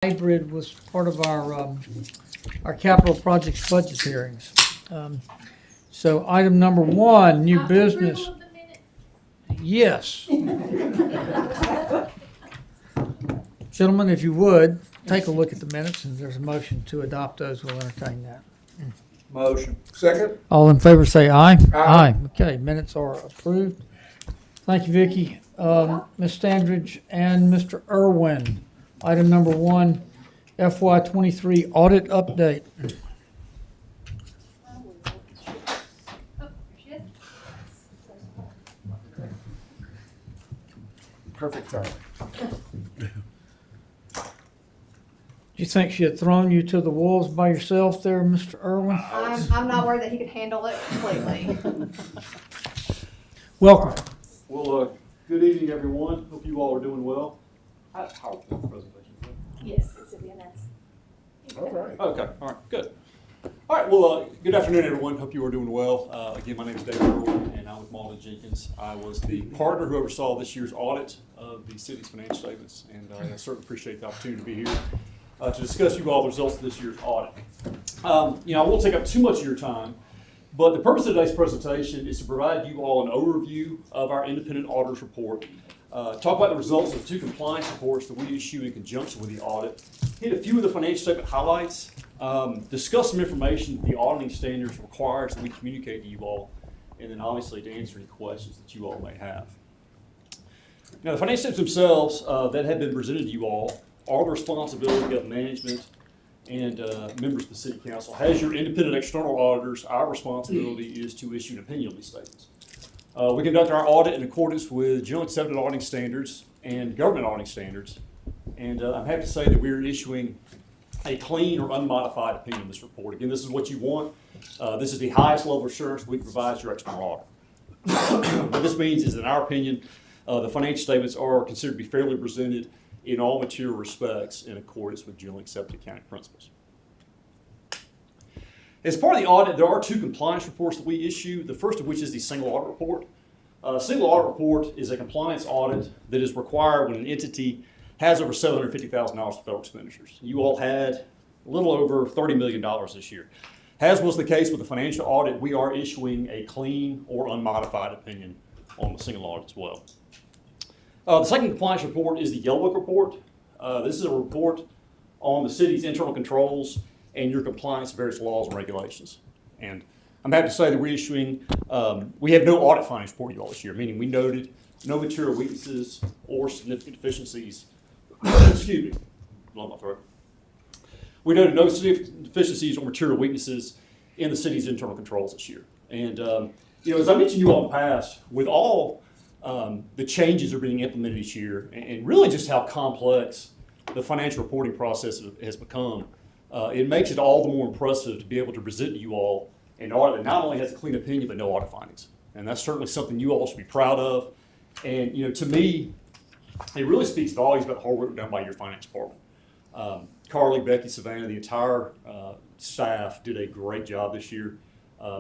Hybrid was part of our capital projects budget hearings. So item number one, new business. Approval of the minutes. Yes. Gentlemen, if you would, take a look at the minutes, and if there's a motion to adopt those, we'll entertain that. Motion. Second. All in favor say aye. Aye. Okay, minutes are approved. Thank you, Vicki. Ms. Standridge and Mr. Irwin. Item number one, FY '23 audit update. Oh, she is. Perfect timing. Do you think she had thrown you to the wolves by yourself there, Mr. Irwin? I'm not worried that he could handle it completely. Welcome. Well, good evening, everyone. Hope you all are doing well. How are the presentation? Yes, it's a VNS. All right. Okay, all right, good. All right, well, good afternoon, everyone. Hope you are doing well. Again, my name is David Irwin, and I'm with Malden Jenkins. I was the partner who oversaw this year's audit of the city's financial statements, and I certainly appreciate the opportunity to be here to discuss you all the results of this year's audit. I won't take up too much of your time, but the purpose of today's presentation is to provide you all an overview of our independent auditor's report, talk about the results of the two compliance reports that we issue in conjunction with the audit, hit a few of the financial statement highlights, discuss some information that the auditing standards requires that we communicate to you all, and then obviously to answer any questions that you all may have. Now, the financial statements themselves that have been presented to you all are the responsibility of management and members of the City Council. As your independent external auditors, our responsibility is to issue an opinion on these statements. We conduct our audit in accordance with generally accepted auditing standards and government auditing standards. And I'm happy to say that we're issuing a clean or unmodified opinion on this report. Again, this is what you want. This is the highest level of assurance we can provide to your external auditor. What this means is, in our opinion, the financial statements are considered to be fairly presented in all material respects in accordance with generally accepted accounting principles. As part of the audit, there are two compliance reports that we issue, the first of which is the single audit report. A single audit report is a compliance audit that is required when an entity has over $750,000 of federal expenditures. You all had a little over $30 million this year. As was the case with the financial audit, we are issuing a clean or unmodified opinion on the single audit as well. The second compliance report is the Yellow Book report. This is a report on the city's internal controls and your compliance with various laws and regulations. And I'm happy to say that we're issuing, we have no audit findings for you all this year, meaning we noted no material weaknesses or significant deficiencies. Excuse me, blow my throat. We noted no significant deficiencies or material weaknesses in the city's internal controls this year. And as I mentioned you all in the past, with all the changes that are being implemented each year, and really just how complex the financial reporting process has become, it makes it all the more impressive to be able to present to you all an audit that not only has a clean opinion, but no audit findings. And that's certainly something you all should be proud of. And, to me, it really speaks volumes about the hard work done by your finance department. Carly, Becky, Savannah, the entire staff did a great job this year.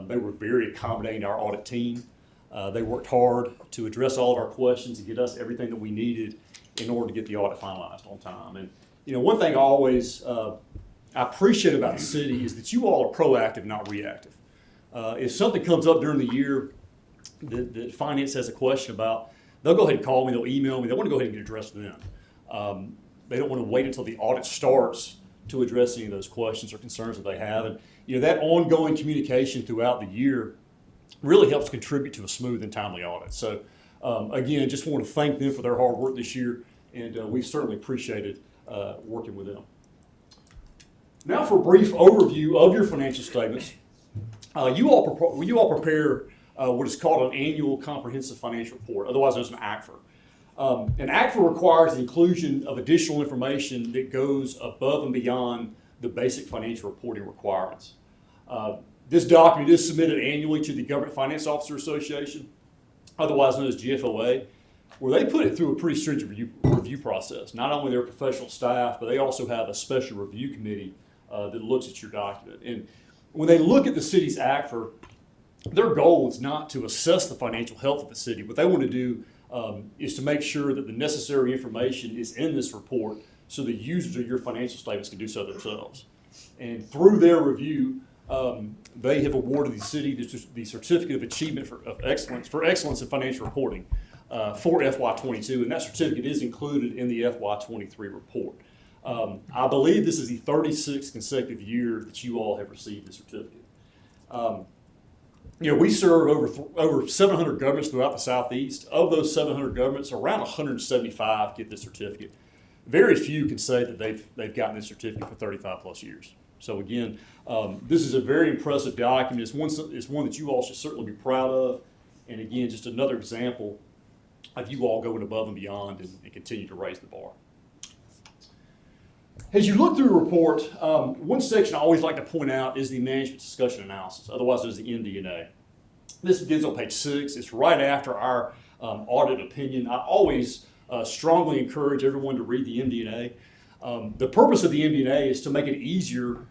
They were very accommodating to our audit team. They worked hard to address all of our questions and get us everything that we needed in order to get the audit finalized on time. And, one thing I always I appreciate about the city is that you all are proactive, not reactive. If something comes up during the year that finance has a question about, they'll go ahead and call me, they'll email me, they want to go ahead and get addressed then. They don't want to wait until the audit starts to address any of those questions or concerns that they have. And that ongoing communication throughout the year really helps contribute to a smooth and timely audit. So again, just want to thank them for their hard work this year, and we've certainly appreciated working with them. Now for a brief overview of your financial statements. You all prepare what is called an annual comprehensive financial report, otherwise known as an ACFR. An ACFR requires the inclusion of additional information that goes above and beyond the basic financial reporting requirements. This document is submitted annually to the Government Finance Officer Association, otherwise known as GFOA, where they put it through a pretty stringent review process. Not only their professional staff, but they also have a special review committee that looks at your document. And when they look at the city's ACFR, their goal is not to assess the financial health of the city. What they want to do is to make sure that the necessary information is in this report so the users of your financial statements can do so themselves. And through their review, they have awarded the city the Certificate of Achievement for Excellence in Financial Reporting for FY22, and that certificate is included in the FY23 report. I believe this is the 36th consecutive year that you all have received the certificate. We serve over 700 governments throughout the Southeast. Of those 700 governments, around 175 get this certificate. Very few can say that they've gotten this certificate for 35 plus years. So again, this is a very impressive document. It's one that you all should certainly be proud of. And again, just another example of you all going above and beyond and continue to raise the bar. As you look through the report, one section I always like to point out is the management discussion analysis, otherwise known as the MD&A. This begins on page 6. It's right after our audit opinion. I always strongly encourage everyone to read the MD&A. The purpose of the MD&A is to make it easier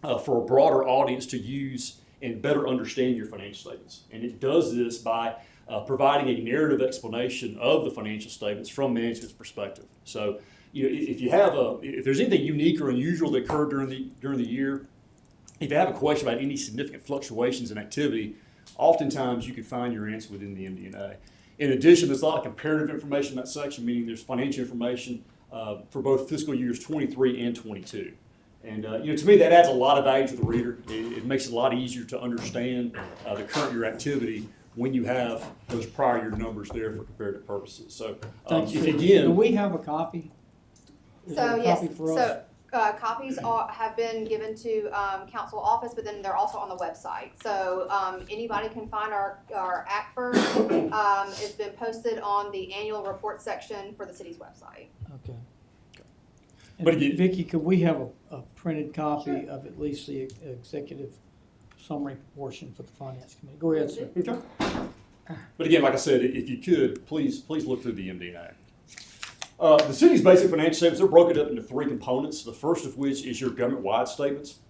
for a broader audience to use and better understand your financial statements. And it does this by providing a narrative explanation of the financial statements from management's perspective. So, if there's anything unique or unusual that occurred during the year, if you have a question about any significant fluctuations in activity, oftentimes you can find your answer within the MD&A. In addition, there's a lot of comparative information in that section, meaning there's financial information for both fiscal years 23 and 22. And to me, that adds a lot of value to the reader. It makes it a lot easier to understand the current year activity when you have those prior year numbers there for comparative purposes. So, Do we have a copy? Is there So a yes, copy for us? copies have been given to council office, but then they're also on the website. So anybody can find our act first. It's been posted on the annual report section for the city's website. Okay. But And again- Vicki, could we have a printed copy Sure. of at least the executive summary portion for the finance committee? Go ahead, sir. Okay. But again, like I said, if you could, please look through the MD&A. The city's basic financial statements are broken up into 3 components, the first of which is your government-wide statements.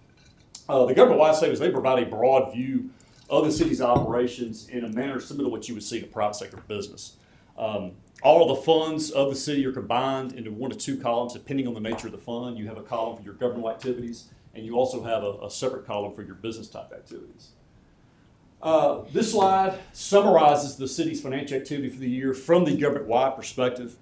The government-wide statements, they provide a broad view of the city's operations in a manner similar to what you would see in a private sector business. All of the funds of the city are combined into 1 to 2 columns, depending on the nature of the fund. You have a column for your governmental activities, and you also have a separate column for your business-type activities. This slide summarizes the city's financial activity for the year from the government-wide perspective.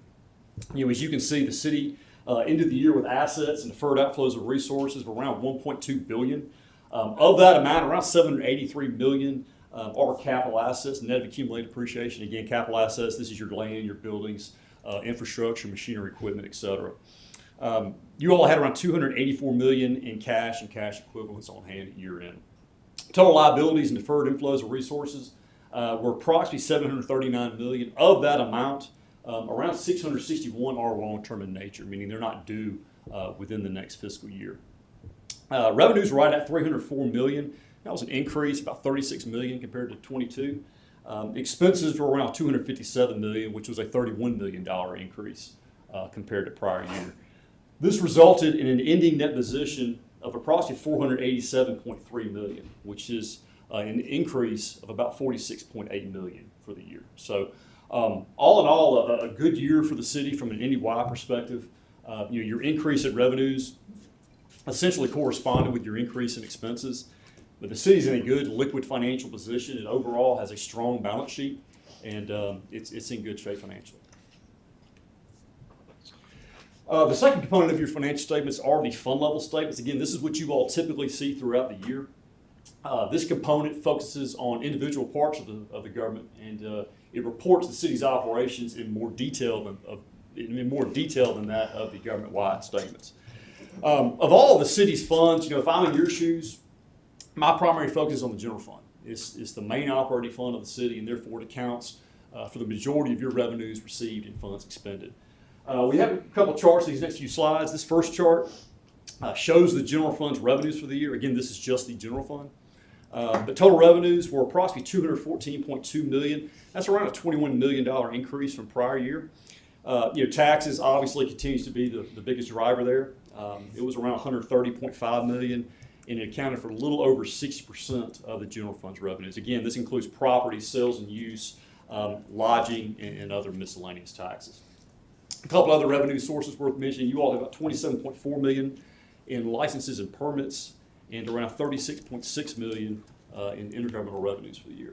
As you can see, the city ended the year with assets and deferred outflows of resources of around $1.2 billion. Of that amount, around $783 million are capital assets, net of accumulated depreciation. Again, capital assets, this is your land, your buildings, infrastructure, machinery, equipment, et cetera. You all had around $284 million in cash and cash equivalents on hand at year end. Total liabilities and deferred inflows of resources were approximately $739 million. Of that amount, around 661 are long-term in nature, meaning they're not due within the next fiscal year. Revenues were right at $304 million. That was an increase, about $36 million compared to 22. Expenses were around $257 million, which was a $31 million increase compared to prior year. This resulted in an ending net position of approximately $487.3 million, which is an increase of about $46.8 million for the year. So all in all, a good year for the city from an NDY perspective. Your increase in revenues essentially corresponded with your increase in expenses. But the city's in a good liquid financial position. It overall has a strong balance sheet, and it's in good shape financially. The second component of your financial statements are the fund level statements. Again, this is what you all typically see throughout the year. This component focuses on individual parts of the government, and it reports the city's operations in more detail than that of the government-wide statements. Of all of the city's funds, if I'm in your shoes, my primary focus is on the general fund. It's the main operating fund of the city, and therefore it accounts for the majority of your revenues received and funds expended. We have a couple charts in these next few slides. This first chart shows the general fund's revenues for the year. Again, this is just the general fund. But total revenues were approximately $214.2 million. That's around a $21 million increase from prior year. Taxes obviously continues to be the biggest driver there. It was around $130.5 million, and it accounted for a little over 60% of the general fund's revenues. Again, this includes property, sales and use, lodging, and other miscellaneous taxes. A couple other revenue sources worth mentioning. You all have about $27.4 million in licenses and permits, and around $36.6 million in intergovernmental revenues for the year.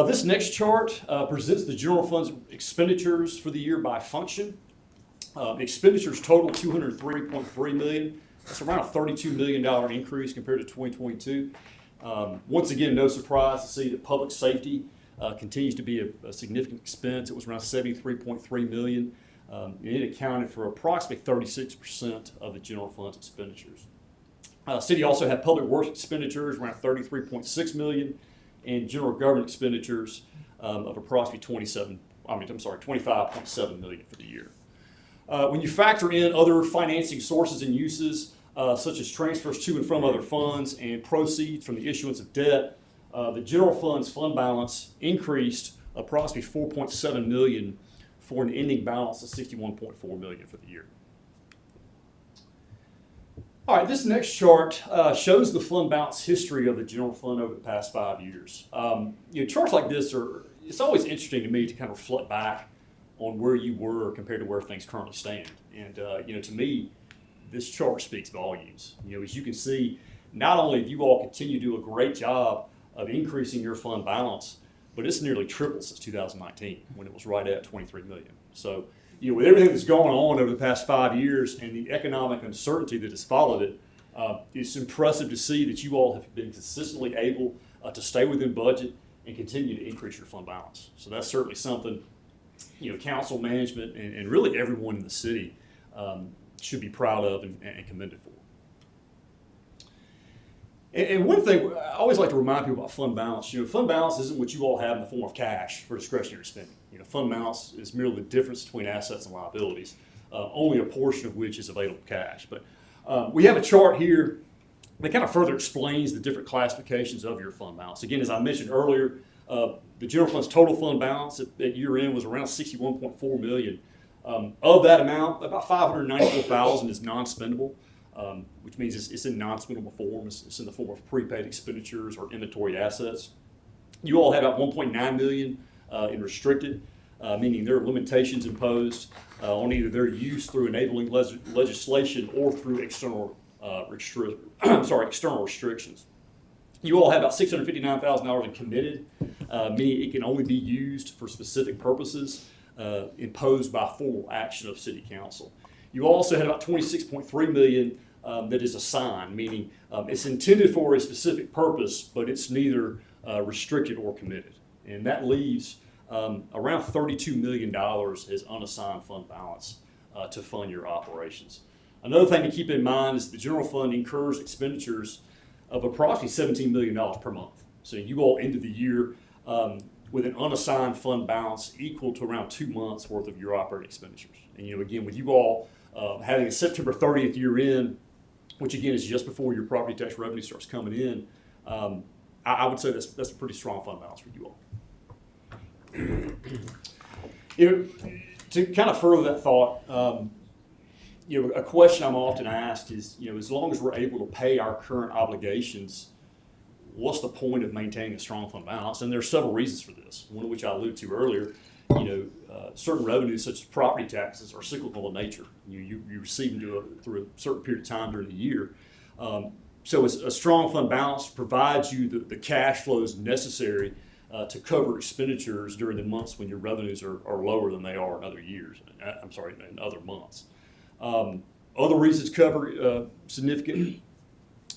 This next chart presents the general fund's expenditures for the year by function. Expenditures total $203.3 million. That's around a $32 million increase compared to 2022. Once again, no surprise to see that public safety continues to be a significant expense. It was around $73.3 million. And it accounted for approximately 36% of the general fund's expenditures. City also had public works expenditures around $33.6 million, and general government expenditures of approximately $25.7 million for the year. When you factor in other financing sources and uses, such as transfers to and from other funds and proceeds from the issuance of debt, the general fund's fund balance increased approximately $4.7 million for an ending balance of $61.4 million for the year. All right, this next chart shows the fund balance history of the general fund over the past 5 years. Charts like this it's always interesting to me to kind of reflect back on where you were compared to where things currently stand. And, to me, this chart speaks volumes. As you can see, not only have you all continued to do a great job of increasing your fund balance, but it's nearly tripled since 2019 when it was right at $23 million. So, with everything that's going on over the past 5 years and the economic uncertainty that has followed it, it's impressive to see that you all have been consistently able to stay within budget and continue to increase your fund balance. So that's certainly something, council management and really everyone in the city should be proud of and commended for. And one thing I always like to remind people about fund balance, fund balance isn't what you all have in the form of cash for discretionary spending. Fund balance is merely the difference between assets and liabilities, only a portion of which is available cash. But we have a chart here that kind of further explains the different classifications of your fund balance. Again, as I mentioned earlier, the general fund's total fund balance at year end was around $61.4 million. Of that amount, about $594,000 is non-spendable. Which means it's in non-spendable form. It's in the form of prepaid expenditures or inventory assets. You all have about $1.9 million in restricted, meaning there are limitations imposed on either their use through enabling legislation or through external restrictions. You all have about $659,000 in committed, meaning it can only be used for specific purposes imposed by formal action of City Council. You also had about $26.3 million that is assigned, meaning it's intended for a specific purpose, but it's neither restricted or committed. And that leaves around $32 million as unassigned fund balance to fund your operations. Another thing to keep in mind is the general fund incurs expenditures of approximately $17 million per month. So you all ended the year with an unassigned fund balance equal to around 2 months worth of your operating expenditures. And again, with you all having a September 30th year end, which again is just before your property tax revenue starts coming in, I would say that's a pretty strong fund balance for you all. To kind of further that thought, a question I'm often asked is, as long as we're able to pay our current obligations, what's the point of maintaining a strong fund balance? And there are several reasons for this, one of which I alluded to earlier. Certain revenues such as property taxes are cyclical in nature. You receive them through a certain period of time during the year. So a strong fund balance provides you the cash flows necessary to cover expenditures during the months when your revenues are lower than they are in other years. In other months. Other reasons cover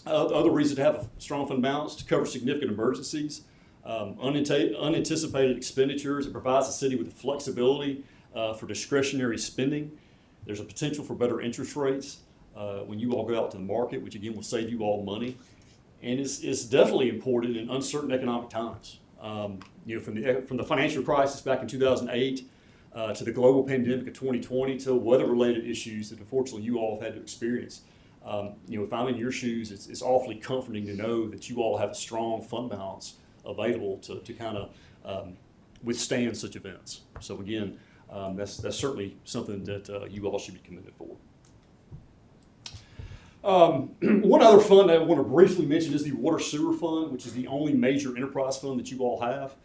other reasons to have a strong fund balance to cover significant emergencies. Unanticipated expenditures. It provides the city with the flexibility for discretionary spending. There's a potential for better interest rates when you all go out to the market, which again will save you all money. And it's definitely important in uncertain economic times. From the financial crisis back in 2008 to the global pandemic of 2020 to weather-related issues that unfortunately you all have had to experience. If I'm in your shoes, it's awfully comforting to know that you all have a strong fund balance available to kind of withstand such events. So again, that's certainly something that you all should be commended for. One other fund I want to briefly mention is the Water Sewer Fund, which is the only major enterprise fund that you all have.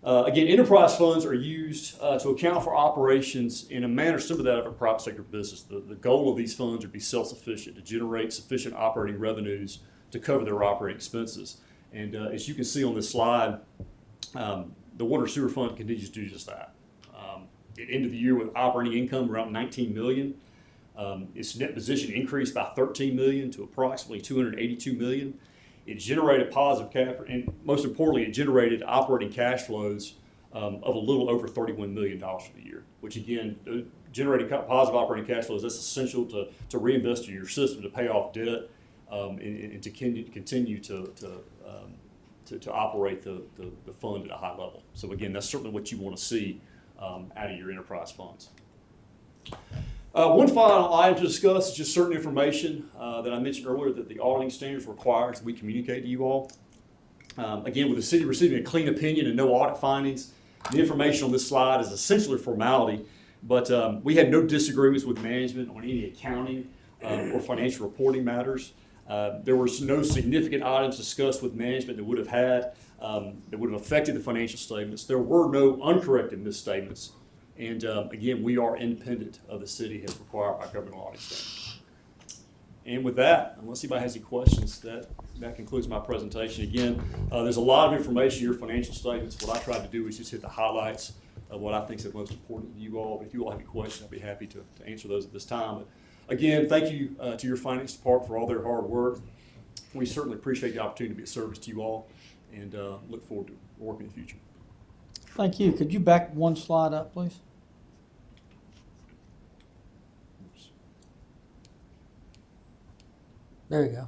Again, enterprise funds are used to account for operations in a manner similar to that of a private sector business. The goal of these funds are to be self-sufficient, to generate sufficient operating revenues to cover their operating expenses. And as you can see on this slide, the water sewer fund continues to do just that. It ended the year with operating income around $19 million. Its net position increased by $13 million to approximately $282 million. It generated positive capital, and most importantly, it generated operating cash flows of a little over $31 million for the year, which again, generating positive operating cash flows, that's essential to reinvest in your system, to pay off debt, and to continue to operate the fund at a high level. So again, that's certainly what you want to see out of your enterprise funds. One final item to discuss is just certain information that I mentioned earlier that the auditing standards requires that we communicate to you all. Again, with the city receiving a clean opinion and no audit findings, the information on this slide is essentially a formality, but we had no disagreements with management on any accounting or financial reporting matters. There were no significant items discussed with management that would have affected the financial statements. There were no uncorrected misstatements. And again, we are independent of the city as required by government audit standards. And with that, unless anybody has any questions, that concludes my presentation. Again, there's a lot of information in your financial statements. What I tried to do is just hit the highlights of what I think is most important to you all. But if you all have any questions, I'd be happy to answer those at this time. But again, thank you to your finance department for all their hard work. We certainly appreciate the opportunity to be of service to you all, and look forward to working in the future. Thank you. Could you back one slide up, please? There you go.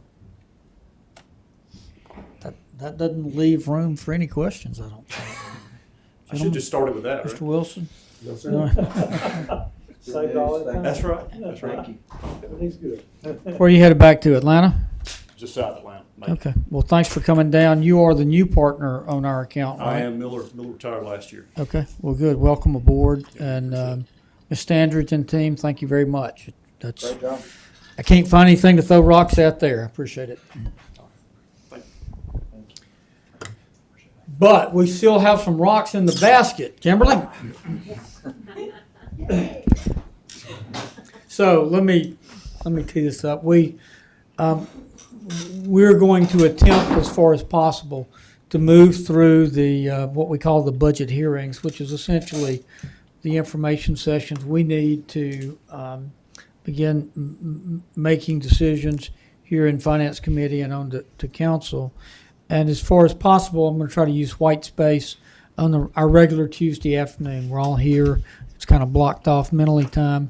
That doesn't leave room for any questions, I don't think. I should have just started with that, Mr. right? Wilson? Yes, No. Saved all the time. That's right. That's right. Thank you. Everything's good. Where are you headed back to, Atlanta? Just south of Atlanta. Maybe. Okay. Well, thanks for coming down. You are the new partner on our account, right? I am. Miller retired last year. Okay. Well, good. Welcome aboard. And Ms. Standridge and team, thank you very much. Great job. I can't find anything to throw rocks out there. I appreciate it. Thank But we still have some rocks in the basket. Kimberly? So let me tee this up. We're going to attempt as far as possible to move through the what we call the budget hearings, which is essentially the information sessions we need to begin making decisions here in Finance Committee and on to Council. And as far as possible, I'm going to try to use white space on our regular Tuesday afternoon. We're all here. It's kind of blocked off mentally time.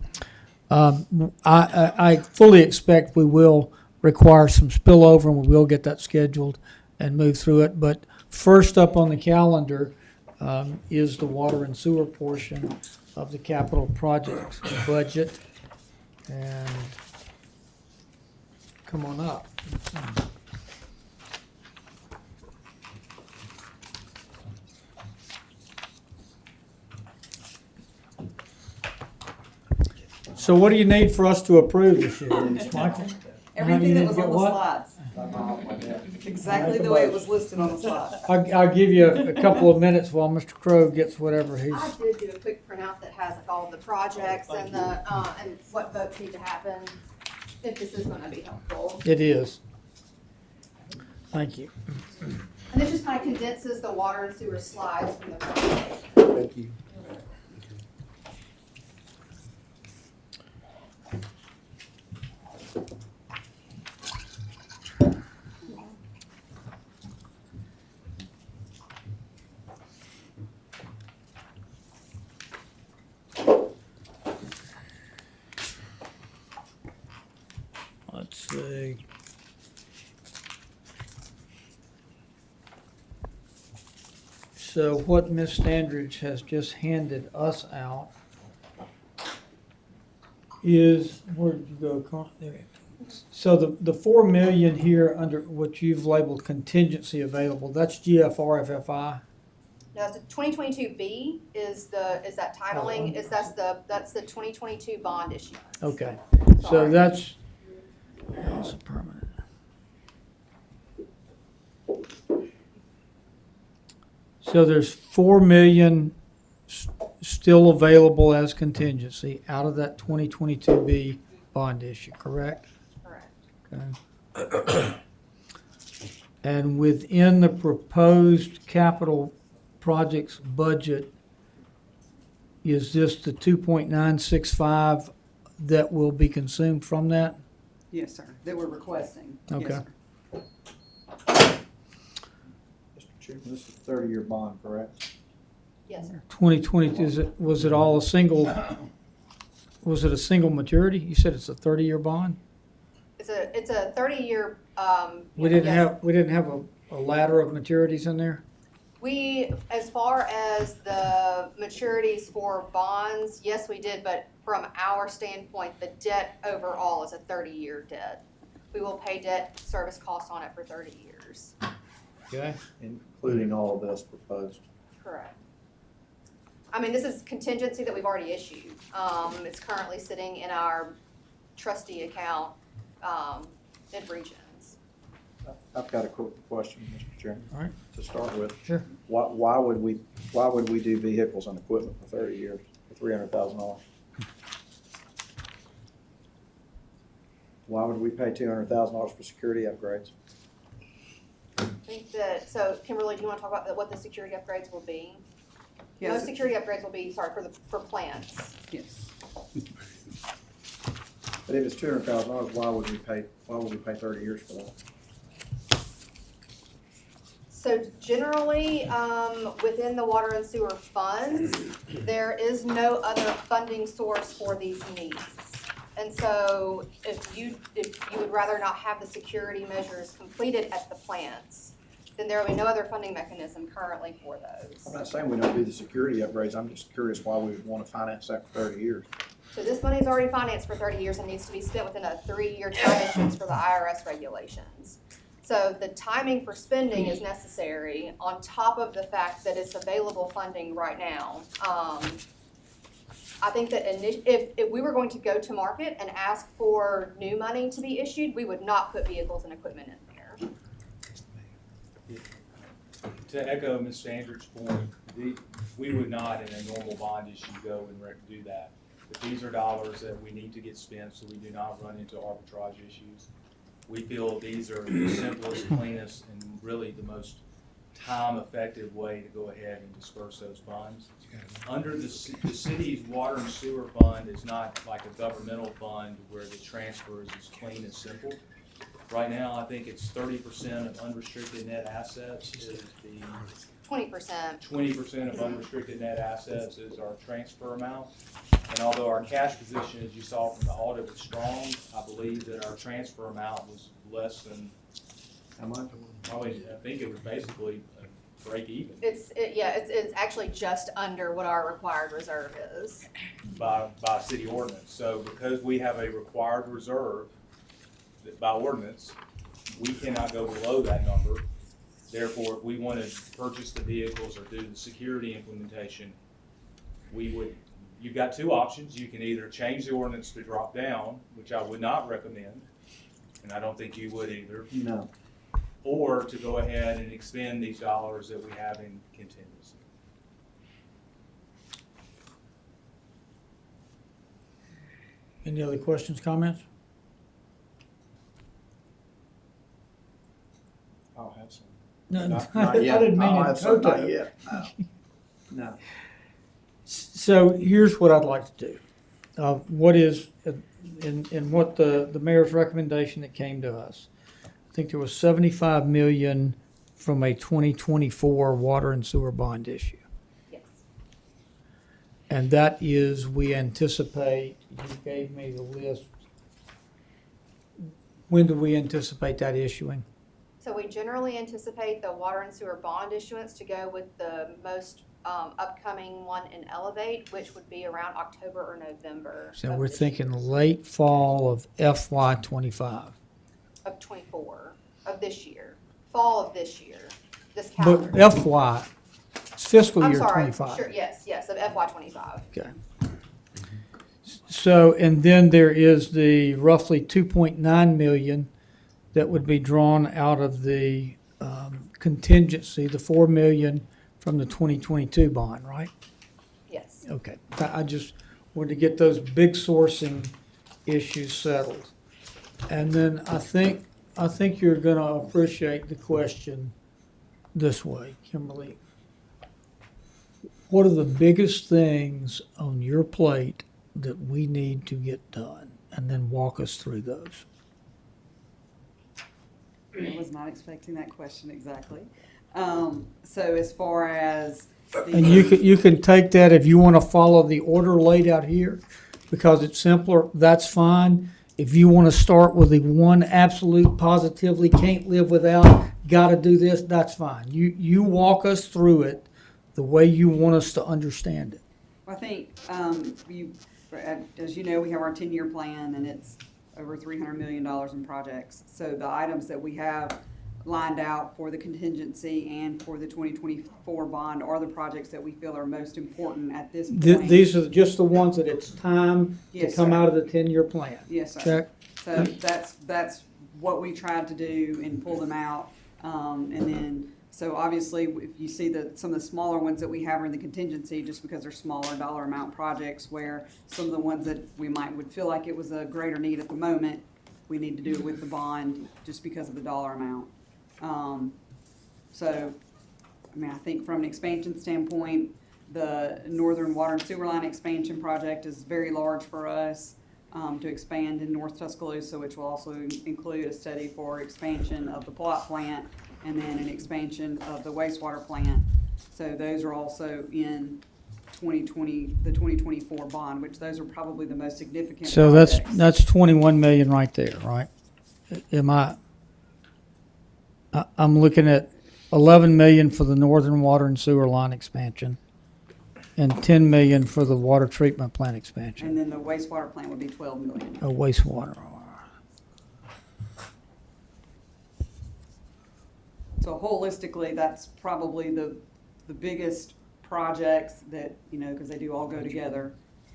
I fully expect we will require some spillover, and we will get that scheduled and move through it. But first up on the calendar is the water and sewer portion of the capital projects budget. And come on up. So what do you need for us to approve this year, Michael? Everything that was Get on the what? slides, exactly the way it was listed on the slide. I'll give you a couple of minutes while Mr. Crow gets whatever he's. I did do a quick printout that has like all of the projects and the, and what votes need to happen, if this is gonna be helpful. It is. Thank you. And this just kind of condenses the water and sewer slides from the project. Thank you. Let's see. So what Ms. Standridge has just handed us out is, where did you go, Carl? There you go. So the 4 million here under what you've labeled contingency available, that's GFRFFI? Now, the 2022B is that titling, that's the 2022 bond issue. Okay, so Sorry. that's permanent. So there's 4 million still available as contingency out of that 2022B bond issue, correct? Correct. Okay. And within the proposed capital projects budget, is this the 2.965 that will be consumed from that? Yes, sir, that we're requesting. Yes, Okay. sir. Mr. Chairman, this is a 30-year bond, correct? Yes, sir. 2020, was it all a single, was it a single maturity? You said it's a 30-year bond? It's a 30-year, We didn't yes. have a ladder of maturities in there? We, as far as the maturities for bonds, yes, we did, but from our standpoint, the debt overall is a 30-year debt. We will pay debt service costs on it for 30 years. Okay. Including all of this proposed. Correct. I mean, this is contingency that we've already issued. It's currently sitting in our trustee account, in Regions. I've got a quick question, Mr. Chairman. All right. To start with. Sure. Why would we do vehicles and equipment for 30 years for $300,000? Why would we pay $200,000 for security upgrades? I think that, so Kimberly, do you want to talk about what the security upgrades will be? Yes. Most security upgrades will be, for plants. Yes. But if it's $200,000, why would we pay 30 years for that? So generally, within the water and sewer funds, there is no other funding source for these needs. And so if you would rather not have the security measures completed at the plants, then there will be no other funding mechanism currently for those. I'm not saying we don't do the security upgrades. I'm just curious why we would want to finance that for 30 years. So this money is already financed for 30 years and needs to be spent within a 3-year time issuance for the IRS regulations. So the timing for spending is necessary on top of the fact that it's available funding right now. I think that if we were going to go to market and ask for new money to be issued, we would not put vehicles and equipment in there. To echo Mr. Andrews' point, we would not in a normal bond issue go and do that. But these are dollars that we need to get spent so we do not run into arbitrage issues. We feel these are the simplest, cleanest, and really the most time-effective way to go ahead and disperse those funds. Under the city's water and sewer fund is not like a governmental fund where the transfer is as clean and simple. Right now, I think it's 30% of unrestricted net assets is the 20%. 20% of unrestricted net assets is our transfer amount. And although our cash position, as you saw from the audit, was strong, I believe that our transfer amount was less than, How much? probably, I think it was basically a break even It's actually just under what our required reserve is. by city ordinance. So because we have a required reserve that by ordinance, we cannot go below that number. Therefore, if we want to purchase the vehicles or do the security implementation, you've got two options. You can either change the ordinance to drop down, which I would not recommend, and I don't think you would either, No. or to go ahead and expend these dollars that we have in contingency. Any other questions, comments? I'll have some. No, Not I yet. didn't mean I'll it have some, not totally. yet. No. So here's what I'd like to do. What is, in what the mayor's recommendation that came to us. I think there was 75 million from a 2024 water and sewer bond issue. Yes. And that is, we anticipate, you gave me the list. When do we anticipate that issuing? So we generally anticipate the water and sewer bond issuance to go with the most upcoming one in Elevate, which would be around October or November. So of we're this thinking year. late fall of FY '25. Of 24, of this year, fall of this year, this But calendar. FY, it's fiscal I'm year sorry, '25. sure, yes, of FY 25. Okay. So, and then there is the roughly 2.9 million that would be drawn out of the contingency, the 4 million from the 2022 bond, right? Yes. Okay, I just wanted to get those big sourcing issues settled. And then I think you're gonna appreciate the question this way, Kimberly. What are the biggest things on your plate that we need to get done? And then walk us through those. I was not expecting that question exactly. So as far as And you can take that if you wanna follow the order laid out here, because it's simpler, that's fine. If you wanna start with the one absolute positively can't live without, gotta do this, that's fine. You walk us through it the way you want us to understand it. I think, as you know, we have our 10-year plan, and it's over $300 million in projects. So the items that we have lined out for the contingency and for the 2024 bond are the projects that we feel are most important at this point. These are just the ones that it's time to Yes, come sir. out of the 10-year plan. Yes, sir. Check. So that's what we tried to do and pull them out. And then, so obviously, if you see some of the smaller ones that we have are in the contingency, just because they're smaller dollar amount projects, where some of the ones that we would feel like it was a greater need at the moment, we need to do it with the bond just because of the dollar amount. So, I mean, I think from an expansion standpoint, the Northern Water and Sewer Line expansion project is very large for us, to expand in North Tuscaloosa, which will also include a study for expansion of the plot plant and then an expansion of the wastewater plant. So those are also in the 2024 bond, which those are probably the most significant So projects. that's 21 million right there, right? I'm looking at 11 million for the Northern Water and Sewer Line expansion and 10 million for the water treatment plant expansion. And then the wastewater plant would be 12 million. Oh, wastewater. So holistically, that's probably the biggest projects that, you know, because they do all go together,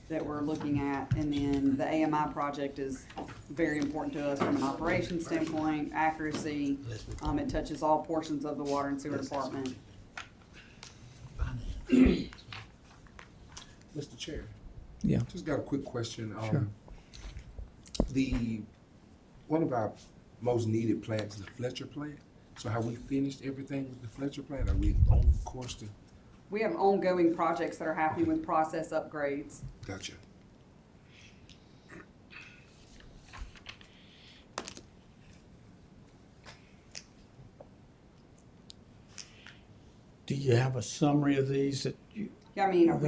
that we're looking at. And then the AMI project is very important to us from an operations standpoint, accuracy. It touches all portions of the water and sewer department. Mr. Chair. Yeah. Just got a quick question. Sure. One of our most needed plants is the Fletcher plant. So have we finished everything with the Fletcher plant? Are we on course to? We have ongoing projects that are happening with process upgrades. Gotcha. Do you have a summary of these that you? Yeah, I mean,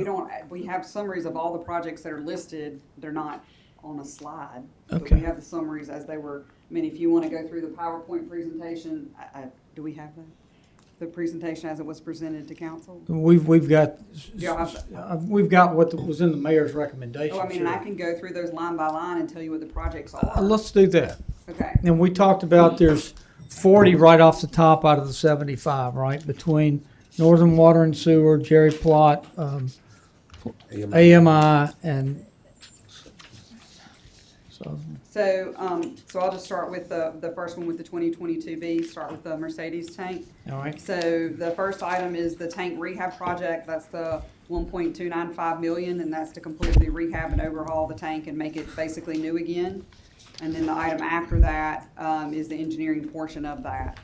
we have summaries of all the projects that are listed. They're not on a slide. But Okay. we have the summaries as they were. I mean, if you want to go through the PowerPoint presentation, do we have that? The presentation as it was presented to council? We've got Yeah, we've got what was in the mayor's recommendation. Oh, I mean, and I can go through those line by line and tell you what the projects are. Let's do that. Okay. And we talked about there's 40 right off the top out of the 75, right? Between Northern Water and Sewer, Jerry Plot, AMI, and so. So I'll just start with the first one with the 2022B, start with the Mercedes tank. All right. So the first item is the tank rehab project. That's the 1.295 million, and that's to completely rehab and overhaul the tank and make it basically new again. And then the item after that is the engineering portion of that.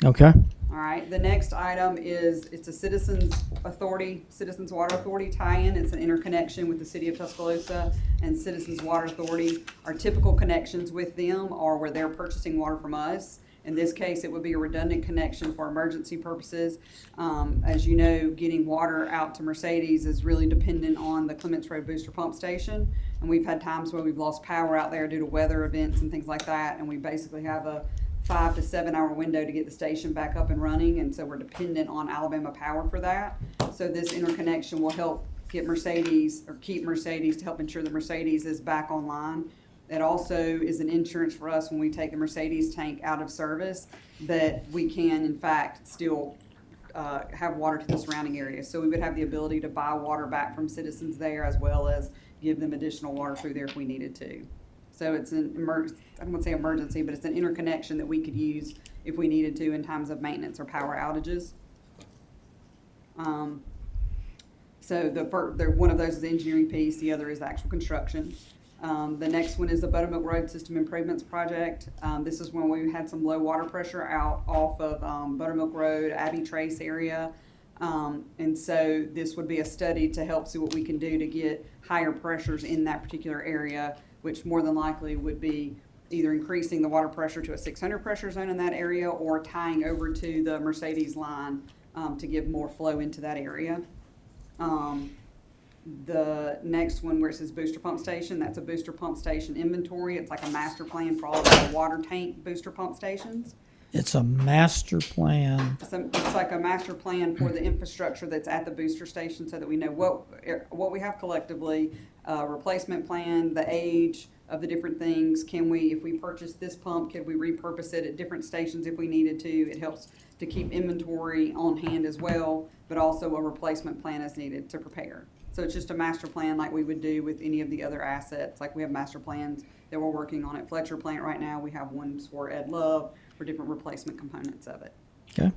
Okay. All right, the next item is, it's a Citizens Water Authority tie-in. It's an interconnection with the city of Tuscaloosa and Citizens Water Authority. Our typical connections with them are where they're purchasing water from us. In this case, it would be a redundant connection for emergency purposes. As you know, getting water out to Mercedes is really dependent on the Clements Road Booster Pump Station. And we've had times where we've lost power out there due to weather events and things like that. And we basically have a 5 to 7 hour window to get the station back up and running, and so we're dependent on Alabama Power for that. So this interconnection will help get Mercedes, or keep Mercedes, to help ensure that Mercedes is back online. It also is an insurance for us when we take the Mercedes tank out of service, that we can in fact still have water to the surrounding area. So we would have the ability to buy water back from citizens there, as well as give them additional water through there if we needed to. So it's I don't want to say emergency, but it's an interconnection that we could use if we needed to in times of maintenance or power outages. So one of those is the engineering piece, the other is the actual construction. The next one is the Buttermilk Road System Improvements Project. This is when we had some low water pressure out off of Buttermilk Road, Abbey Trace area. And so this would be a study to help see what we can do to get higher pressures in that particular area, which more than likely would be either increasing the water pressure to a 600 pressure zone in that area or tying over to the Mercedes line to give more flow into that area. The next one where it says booster pump station, that's a booster pump station inventory. It's like a master plan for all of the water tank booster pump stations. It's a master plan. So it's like a master plan for the infrastructure that's at the booster station so that we know what we have collectively, replacement plan, the age of the different things. Can we, if we purchase this pump, could we repurpose it at different stations if we needed to? It helps to keep inventory on hand as well, but also a replacement plan is needed to prepare. So it's just a master plan like we would do with any of the other assets. Like we have master plans that we're working on at Fletcher Plant right now. We have ones for Ed Love for different replacement components of it. Okay.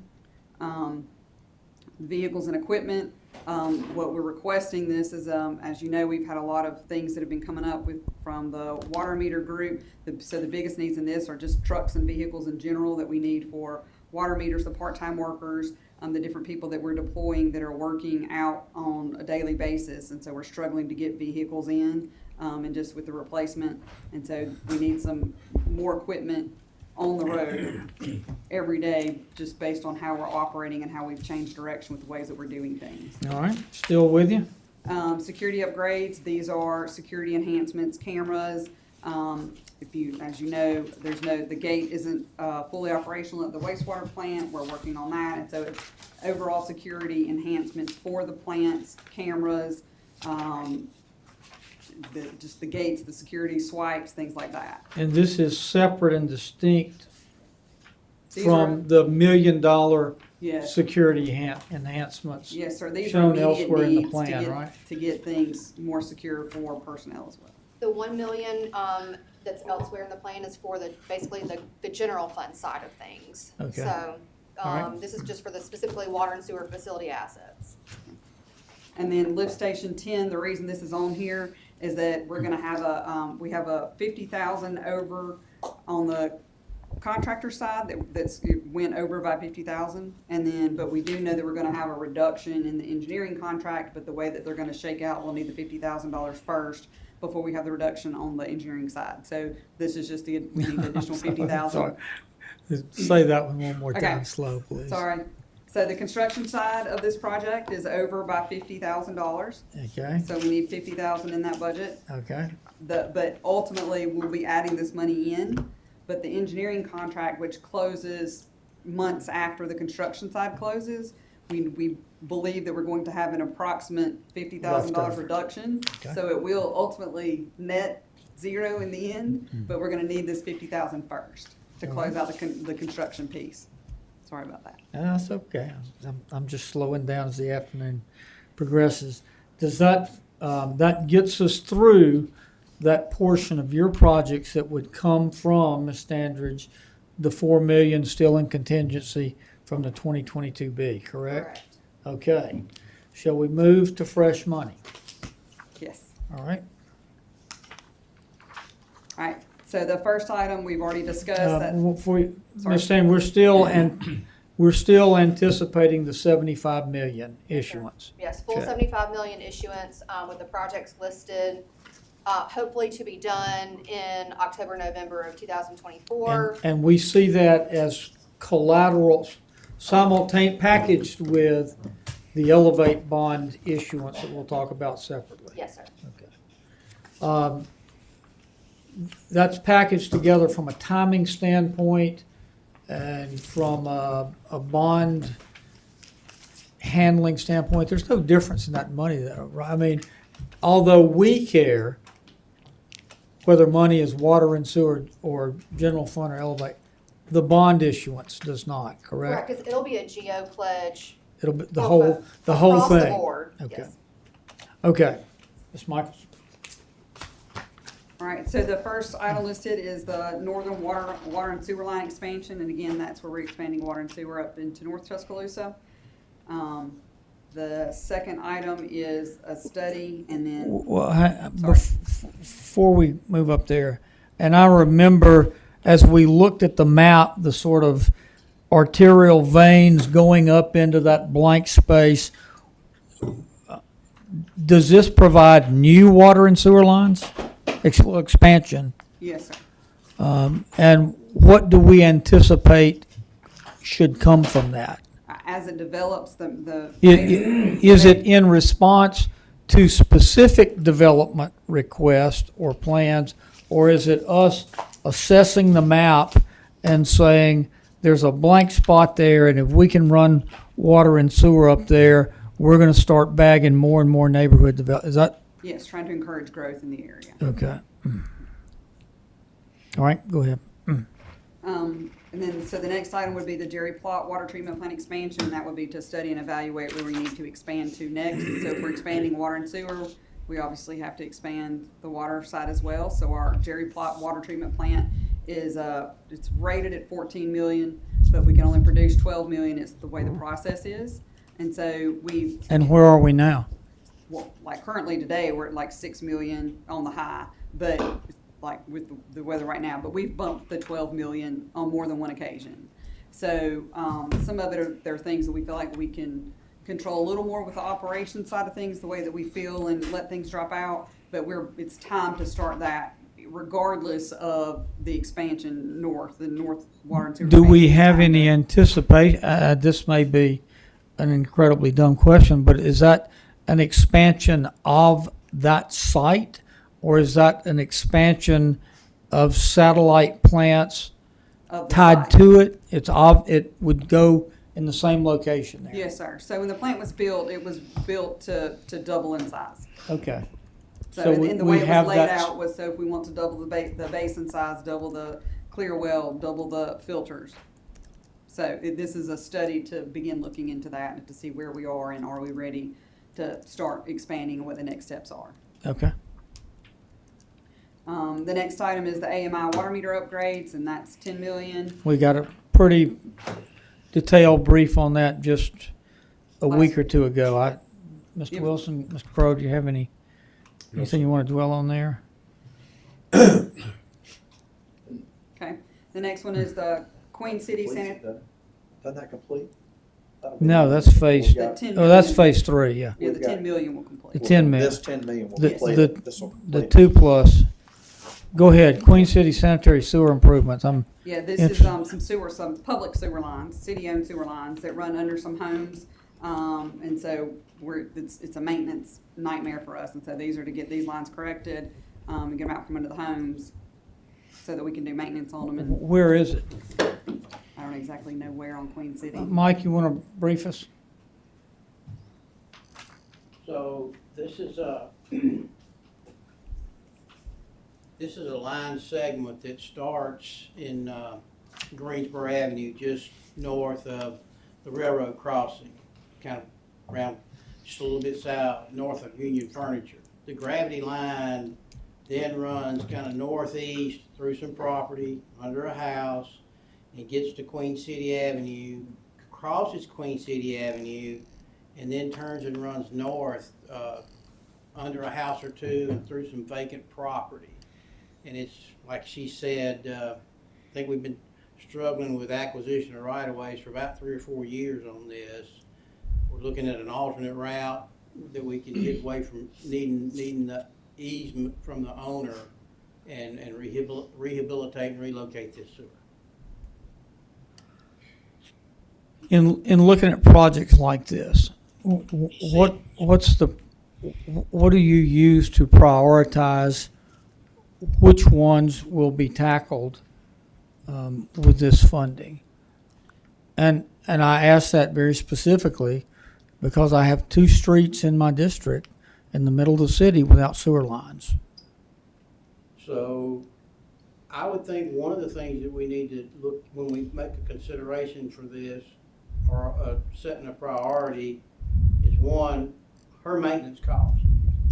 Vehicles and equipment. What we're requesting this is, as you know, we've had a lot of things that have been coming up from the water meter group. So the biggest needs in this are just trucks and vehicles in general that we need for water meters, the part-time workers, the different people that we're deploying that are working out on a daily basis. And so we're struggling to get vehicles in, and just with the replacement. And so we need some more equipment on the road every day, just based on how we're operating and how we've changed direction with the ways that we're doing things. All right, still with you? Security upgrades, these are security enhancements, cameras. As you know, the gate isn't fully operational at the wastewater plant. We're working on that. And so it's overall security enhancements for the plants, cameras, just the gates, the security swipes, things like that. And this is separate and distinct These from are- the $1 million Yes. security enhancements Yes, sir. These are shown immediate elsewhere in the needs plan, right? to get things more secure for personnel as well. The 1 million, that's elsewhere in the plan is for basically the general fund side of things. Okay. So, All right. this is just for the specifically water and sewer facility assets. And then lift station 10, the reason this is on here is that we're gonna have we have a 50,000 over on the contractor side it went over by 50,000. And then, but we do know that we're gonna have a reduction in the engineering contract, but the way that they're gonna shake out, we'll need the $50,000 first before we have the reduction on the engineering side. So this is just we need the additional 50,000. Sorry. Say that one more Okay. time slow, please. Sorry. So the construction side of this project is over by $50,000. Okay, So we need 50,000 in that budget. okay, But ultimately, we'll be adding this money in. But the engineering contract, which closes months after the construction side closes, we believe that we're going to have an approximate $50,000 Leftover. reduction. Okay. So it will ultimately net zero in the end, but we're gonna need this 50,000 first to close out the construction piece. Sorry about that. that's okay. I'm just slowing down as the afternoon progresses. Does that gets us through that portion of your projects that would come from, Ms. Standridge, the 4 million still in contingency from the 2022B, correct? Okay. Shall we move to fresh money? Yes. All right. All right. So the first item we've already discussed. That Before you, Sorry. Ms. Stan, we're still anticipating the 75 million issuance. Yes, full Okay. 75 million issuance, with the projects listed, hopefully to be done in October, November of 2024. And we see that as collateral packaged with the Elevate bond issuance that we'll talk about separately. Yes, sir. Okay. That's packaged together from a timing standpoint and from a bond handling standpoint. There's no difference in that money though, right? I mean, although we care whether money is water and sewer or general fund or Elevate, the bond issuance does not, correct? Correct, 'cause it'll be a GO pledge. It'll be the for whole across the thing. board, Okay. yes. Okay. Ms. Michaels? All right, so the first item listed is the northern water and sewer line expansion, and again, that's where we're expanding water and sewer up into North Tuscaloosa. The second item is a study, and then, Well, Sorry. before we move up there, and I remember as we looked at the map, the sort of arterial veins going up into that blank space. Does this provide new water and sewer lines? Expansion? yes, sir. And what do we anticipate should come from that? As it develops, the. Is it in response to specific development requests or plans, or is it us assessing the map and saying, there's a blank spot there, and if we can run water and sewer up there, we're gonna start bagging more and more neighborhood develop, is that, Yes, trying to encourage growth in the area. okay. All right, go ahead. And then, so the next item would be the Jerry Plot Water Treatment Plant expansion, and that would be to study and evaluate where we need to expand to next. So if we're expanding water and sewer, we obviously have to expand the water side as well. So our Jerry Plot Water Treatment Plant is, it's rated at 14 million, but we can only produce 12 million, it's the way the process is. And so we've, And where are we now? well, like currently today, we're at like 6 million on the high, but like with the weather right now, but we've bumped the 12 million on more than one occasion. So, some of it there are things that we feel like we can control a little more with the operations side of things, the way that we feel and let things drop out, but it's time to start that regardless of the expansion north, the north water and sewer. Do we expansion. have any anticipation, this may be an incredibly dumb question, but is that an expansion of that site? Or is that an expansion of satellite plants Of the tied site. to it? It would go in the same location there? Yes, sir. So when the plant was built, it was built to double in size. Okay. So, So and the we way it was have laid that- out was, so if we want to double the basin size, double the clear well, double the filters. So this is a study to begin looking into that and to see where we are and are we ready to start expanding and what the next steps are. Okay. The next item is the AMI water meter upgrades, and that's 10 million. We got a pretty detailed brief on that just a week or two ago. Mr. Yep. Wilson, Mr. Crowe, do you have anything you want to dwell on there? Okay. The next one is the Queen City Sanitary. Doesn't that complete? No, that's phase, The 10 oh, that's million. phase 3, yeah. Yeah, the We've got- 10 million will complete. The 10 million. This 10 million will The- complete the- it. This will The complete 2 plus. Go ahead, Queen City sanitary sewer improvements. Yeah, this is some public sewer lines, city-owned sewer lines that run under some homes. And so it's a maintenance nightmare for us. And so these are to get these lines corrected, and get them out from under the homes so that we can do maintenance on them. And Where is it? I don't exactly know where on Queen City. Mike, you want to brief us? So this is a, this is a line segment that starts in Greensboro Avenue, just north of the railroad crossing, kind of around, just a little bit south, north of Union Furniture. The gravity line then runs kind of northeast through some property, under a house, and gets to Queen City Avenue, crosses Queen City Avenue, and then turns and runs north under a house or two and through some vacant property. And it's, like she said, I think we've been struggling with acquisition of right-of-ways for about 3 or 4 years on this. We're looking at an alternate route that we can get away from needing the easement from the owner and rehabilitate and relocate this sewer. In looking at projects like this, what do you use to prioritize which ones will be tackled with this funding? And I ask that very specifically because I have 2 streets in my district in the middle of the city without sewer lines. So I would think one of the things that we need to look, when we make a consideration for this, or setting a priority, is one, her maintenance cost.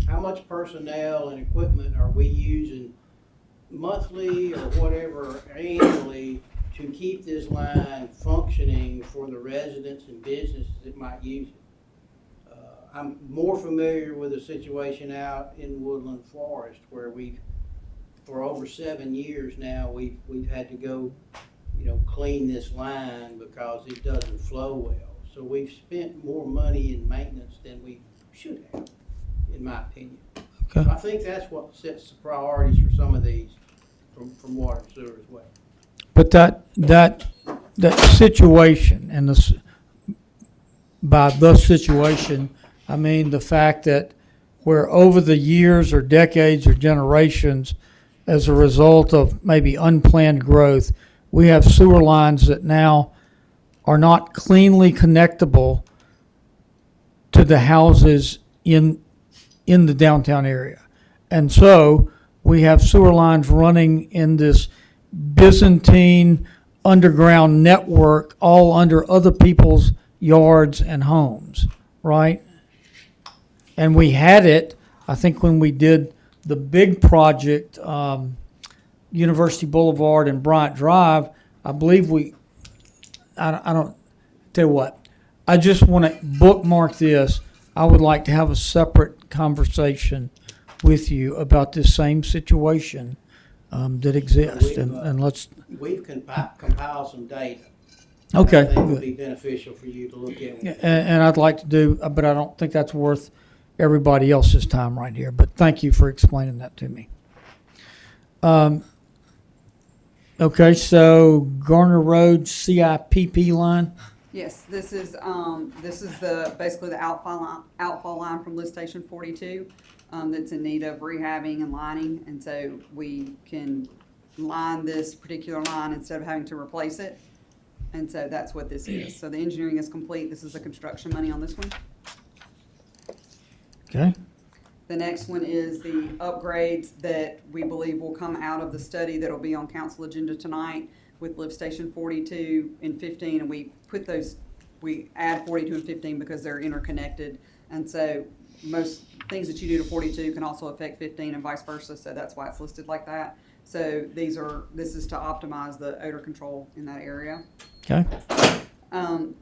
How much personnel and equipment are we using monthly or whatever annually to keep this line functioning for the residents and businesses that might use it? I'm more familiar with the situation out in Woodland Forest where for over 7 years now, we've had to go, clean this line because it doesn't flow well. So we've spent more money in maintenance than we should have, in my opinion. Okay. So I think that's what sets the priorities for some of these from water and sewer as well. But that situation and by the situation, I mean the fact that where over the years or decades or generations, as a result of maybe unplanned growth, we have sewer lines that now are not cleanly connectable to the houses in the downtown area. And so we have sewer lines running in this Byzantine underground network all under other people's yards and homes, right? And we had it, I think, when we did the big project, University Boulevard and Bryant Drive. I believe I don't, tell you what, I just want to bookmark this. I would like to have a separate conversation with you about this same situation that exists, and let's. We've compiled some data. Okay, I think would good. be beneficial for you to look at. And I'd like to do, but I don't think that's worth everybody else's time right here. But thank you for explaining that to me. Okay, so Garner Road CIPP line. Yes, this is basically the outfall line from lift station 42, that's in need of rehabbing and lining, and so we can line this particular line instead of having to replace it. And so that's what this is. So the engineering is complete. This is the construction money on this one. Okay. The next one is the upgrades that we believe will come out of the study that'll be on council agenda tonight with lift station 42 and 15, and we add 42 and 15 because they're interconnected. And so most things that you do to 42 can also affect 15 and vice versa, so that's why it's listed like that. So this is to optimize the odor control in that area. Okay.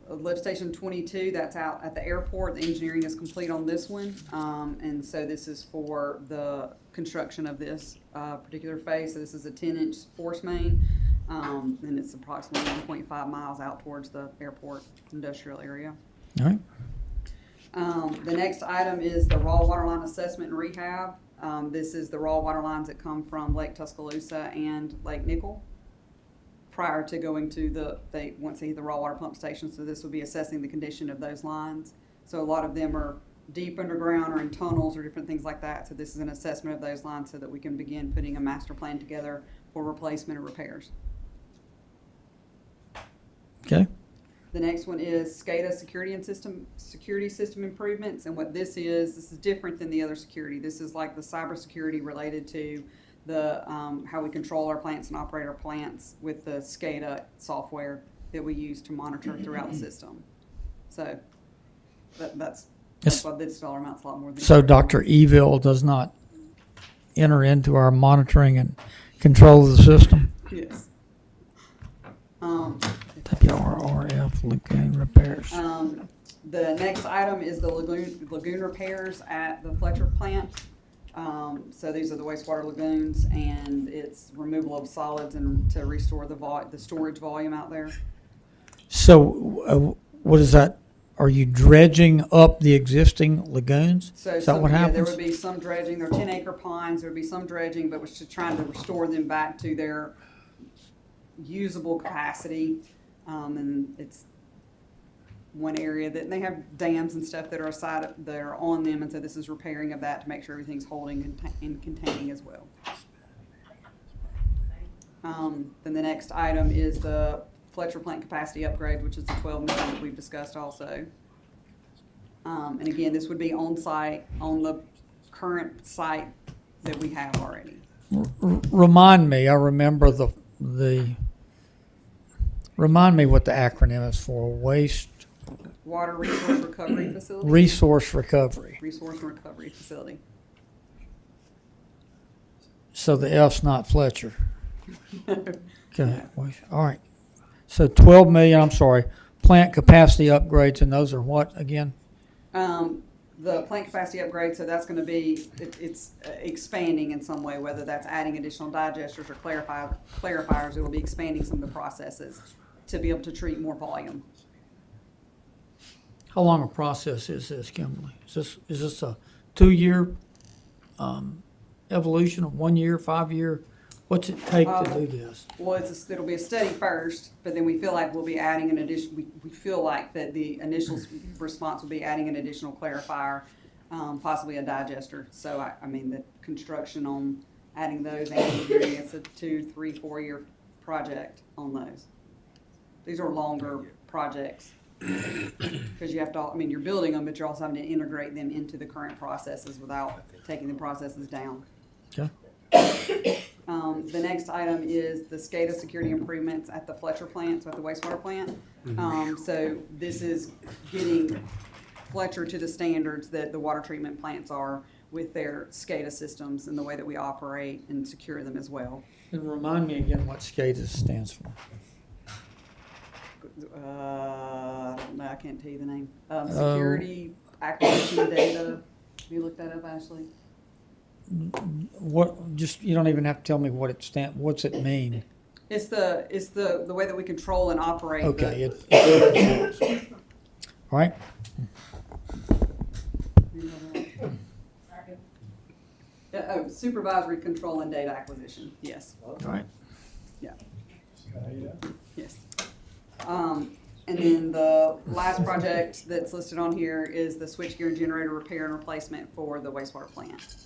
Lift station 22, that's out at the airport. The engineering is complete on this one. And so this is for the construction of this particular phase. So this is a 10-inch force main, and it's approximately 1.5 miles out towards the airport industrial area. All right. The next item is the raw water line assessment and rehab. This is the raw water lines that come from Lake Tuscaloosa and Lake Nickel prior to going to they want to see the raw water pump station. So this will be assessing the condition of those lines. So a lot of them are deep underground or in tunnels or different things like that. So this is an assessment of those lines so that we can begin putting a master plan together for replacement or repairs. Okay. The next one is SCADA security system improvements, and what this is different than the other security. This is like the cybersecurity related to the how we control our plants and operate our plants with the SCADA software that we use to monitor throughout the system. So that's why this dollar amount's a lot more than. So Dr. Evil does not enter into our monitoring and control of the system. Yes. WRRF lagoon repairs. The next item is the lagoon repairs at the Fletcher plant. So these are the wastewater lagoons, and it's removal of solids and to restore the storage volume out there. So what is that? Are you dredging up the existing lagoons? So Is that what happens? there would be some dredging. They're 10-acre pines. There would be some dredging, but we're just trying to restore them back to their usable capacity. And it's one area that they have dams and stuff that are on them, and so this is repairing of that to make sure everything's holding and containing as well. Then the next item is the Fletcher plant capacity upgrade, which is the 12 million that we've discussed also. And again, this would be on site, on the current site that we have already. Remind me, I remember remind me what the acronym is for. Water Resource Recovery Facility. Resource recovery. Resource and Recovery Facility. So the F's not Fletcher. Okay. All right. So 12 million, I'm sorry, plant capacity upgrades, and those are what again? the plant capacity upgrade, so that's gonna be, it's expanding in some way, whether that's adding additional digesters or clarifiers, it will be expanding some of the processes to be able to treat more volume. How long a process is this, Kimberly? Is this a 2-year evolution, a 1 year, 5 year? What's it take to do this? Well, it'll be a study first, but then we feel like we'll be adding an addition, we feel like that the initial response will be adding an additional clarifier, possibly a digester. So I mean, the construction on adding those and doing it's a 2, 3, 4 year project on those. These are longer projects. Because you have to, I mean, you're building them, but you're also having to integrate them into the current processes without taking the processes down. Okay. The next item is the SCADA security improvements at the Fletcher plant, so at the wastewater plant. So this is getting Fletcher to the standards that the water treatment plants are with their SCADA systems and the way that we operate and secure them as well. And remind me again what SCADA stands for. I don't know, I can't tell you the name. Security acquisition data. Have you looked that up, Ashley? What? Just you don't even have to tell me what what's it mean? It's the way that we control and operate. Okay. All right. Supervisory control and data acquisition. Yes. All right. Yes. And then the last project that's listed on here is the switchgear and generator repair and replacement for the wastewater plant.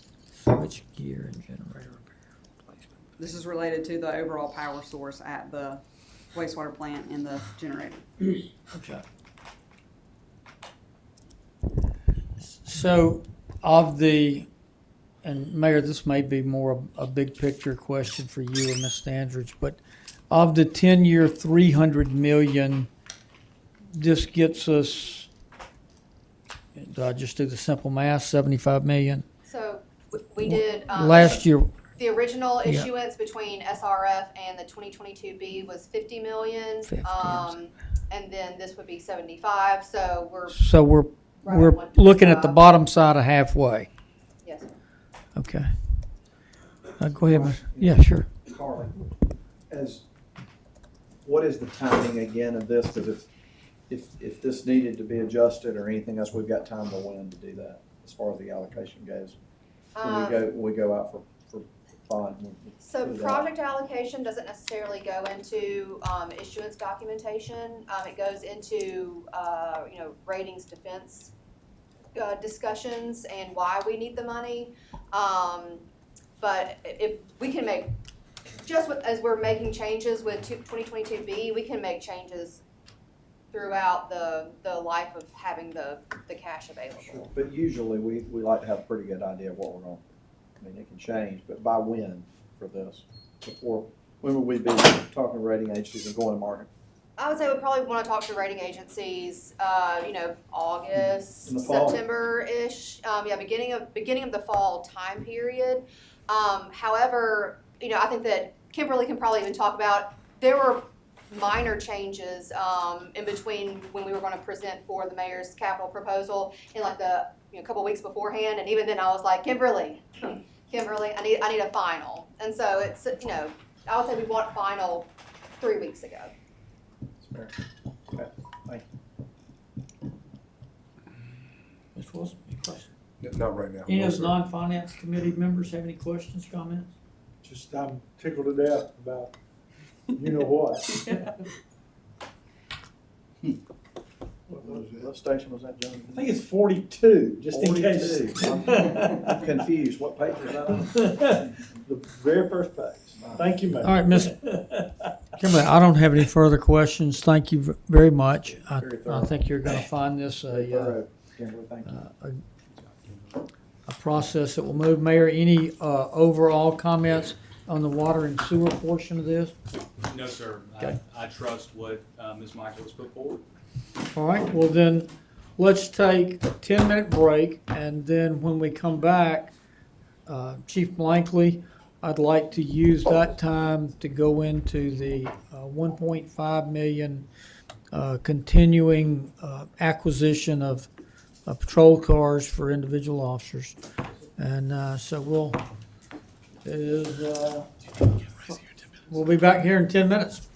Switch gear and generator repair replacement. This is related to the overall power source at the wastewater plant and the generator. Okay. So, and Mayor, this may be more a big picture question for you or Ms. Standridge, but of the 10-year, $300 million, this gets us, do I just do the simple math, 75 million? So we did. Last year, The original Yeah. issuance between SRF and the 2022B was 50 million. 50, And then this would be 75, so we're, so we're Right, one looking at the 25. bottom side of halfway. yes, sir. Okay. Go ahead, Ms. Yeah, sure. Carly, what is the timing again of this? Because if this needed to be adjusted or anything else, we've got time to win to do that as far as the allocation goes. When we go out for bond. So do that. project allocation doesn't necessarily go into issuance documentation. It goes into, ratings defense discussions and why we need the money. But if we can make, as we're making changes with 2022B, we can make changes throughout the life of having the cash available. Sure. But usually we like to have a pretty good idea of what we're going, I mean, it can change, but by when for this? When would we be talking to rating agencies and going to market? I would say we probably want to talk to rating agencies, August, In the fall? September-ish, beginning of the fall time period. However, I think that Kimberly can probably even talk about, there were minor changes in between when we were going to present for the mayor's capital proposal in like the couple weeks beforehand, and even then I was like, Kimberly, I need a final. And so it's, I would say we want final 3 weeks ago. Fair. Okay, thank you. Ms. Wilson, any questions? Not right now. Any No, of sir. the non-finance committee members have any questions, comments? Just, I'm tickled to death about, you know what. What station was that, John? I think it's 42, just in case. 42. I'm confused. What page was that on? The very first page. Thank you, Mayor. All right, Ms. Kimberly, I don't have any further questions. Thank you very much. Very thorough. I think you're gonna find this Very thorough, Kimberly, thank you. a process that will move. Mayor, any overall comments on the water and sewer portion of this? No, sir. Okay. I trust what Ms. Michael has put forward. All right, well then, let's take a 10-minute break, and then when we come back, Chief Blankley, I'd like to use that time to go into the 1.5 million continuing acquisition of patrol cars for individual officers. And we'll be back here in 10 minutes.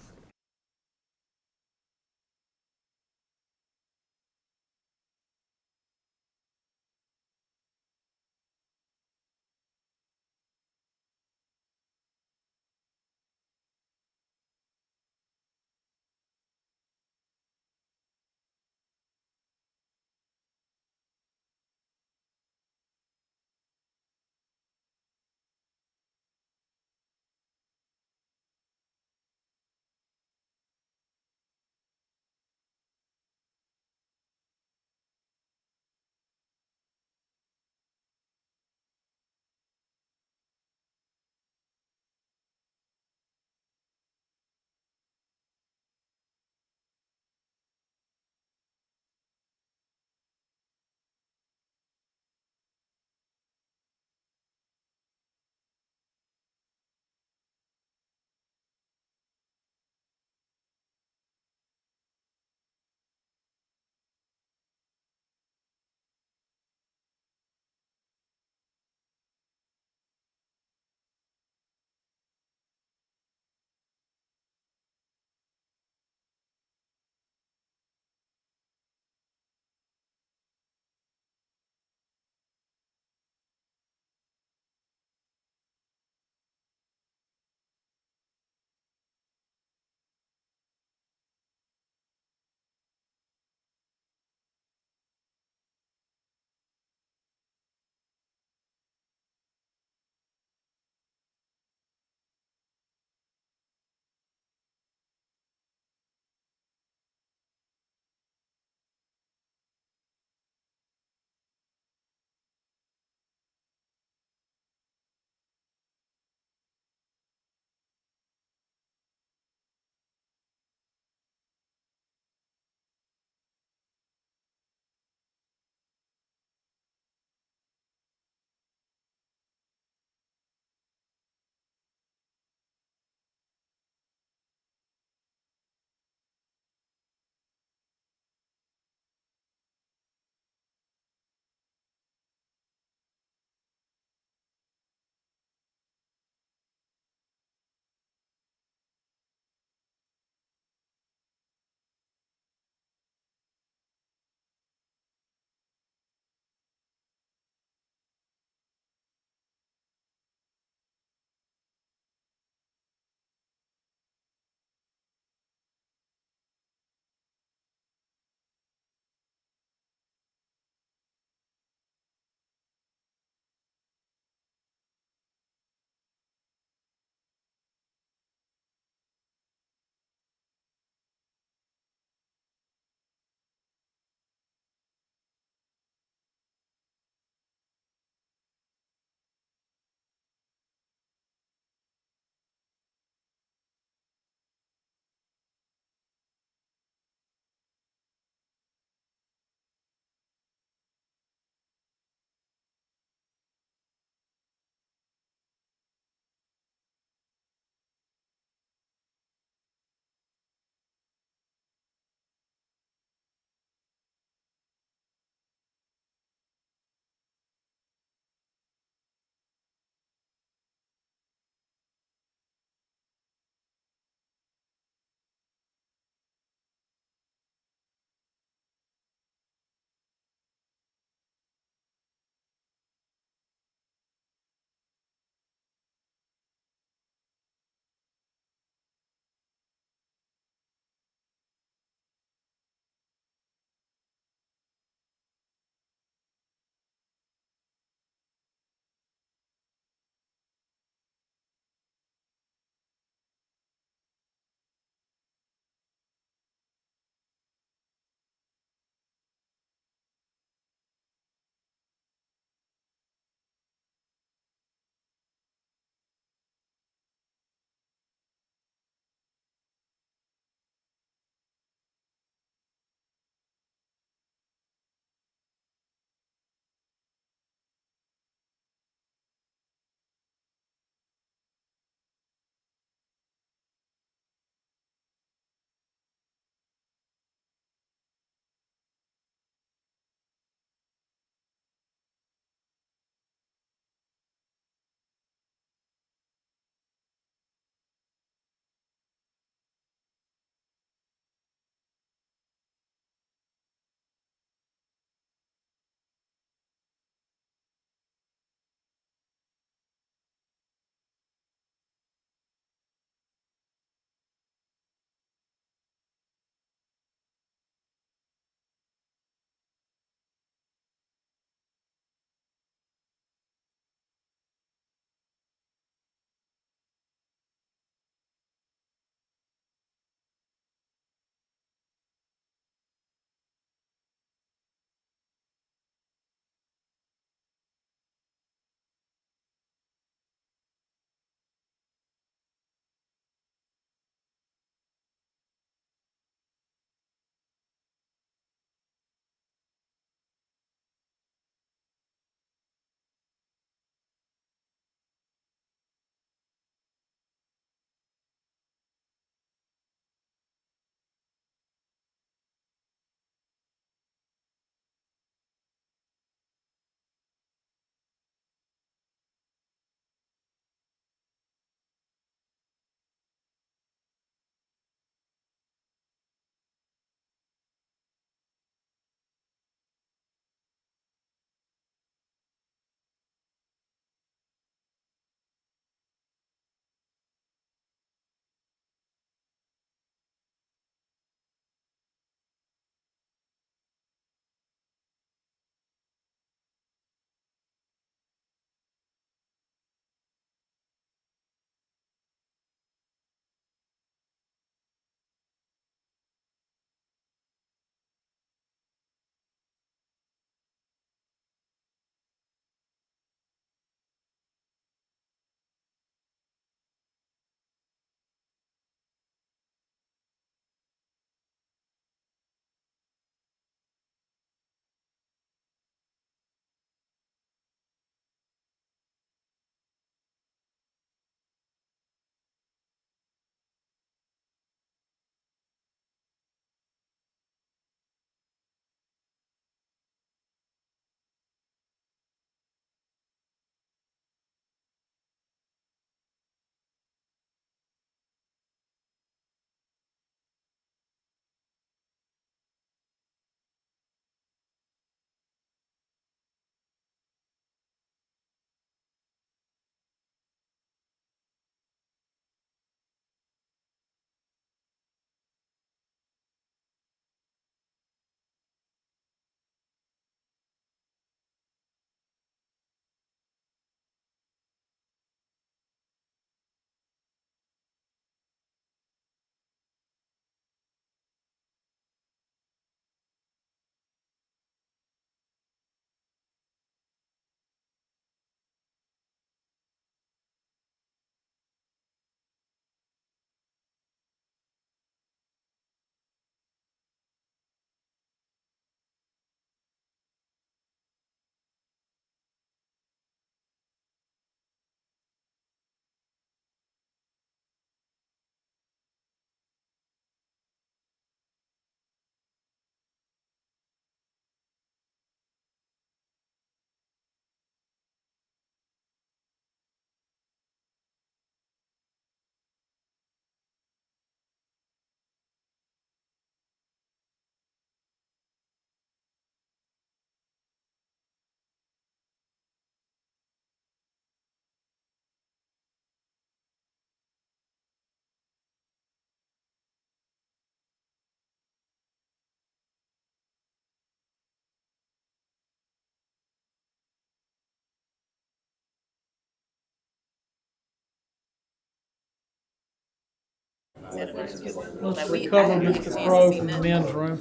Let's recover Mr. Crowe from the men's room.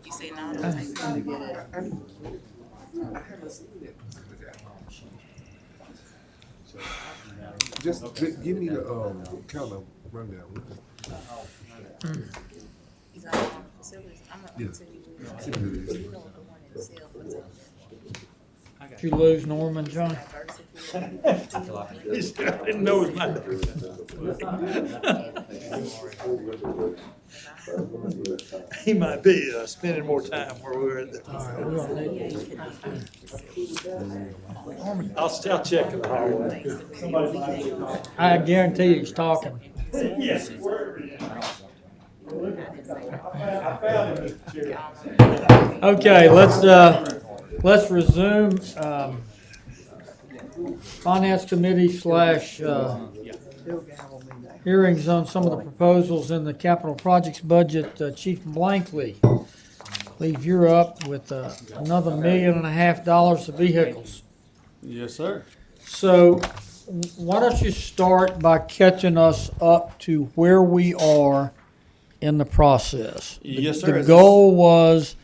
You say no. Just give me the, kind of rundown. He's not on facilities. I'm not Yeah. facilities. You know the one that sells facilities. Did you lose Norman, John? I didn't know it was my. He might be spending more time where we're at. All right, we're gonna need- I'll check in the hallway. I guarantee he's talking. Yes. I found him, Mr. Chair. Okay, let's resume, Finance Committee slash, hearings on some of the proposals in the capital projects budget. Chief Blankley, I believe you're up with, another $1.5 million of vehicles. Yes, sir. So why don't you start by catching us up to where we are in the process? Yes, sir. The goal was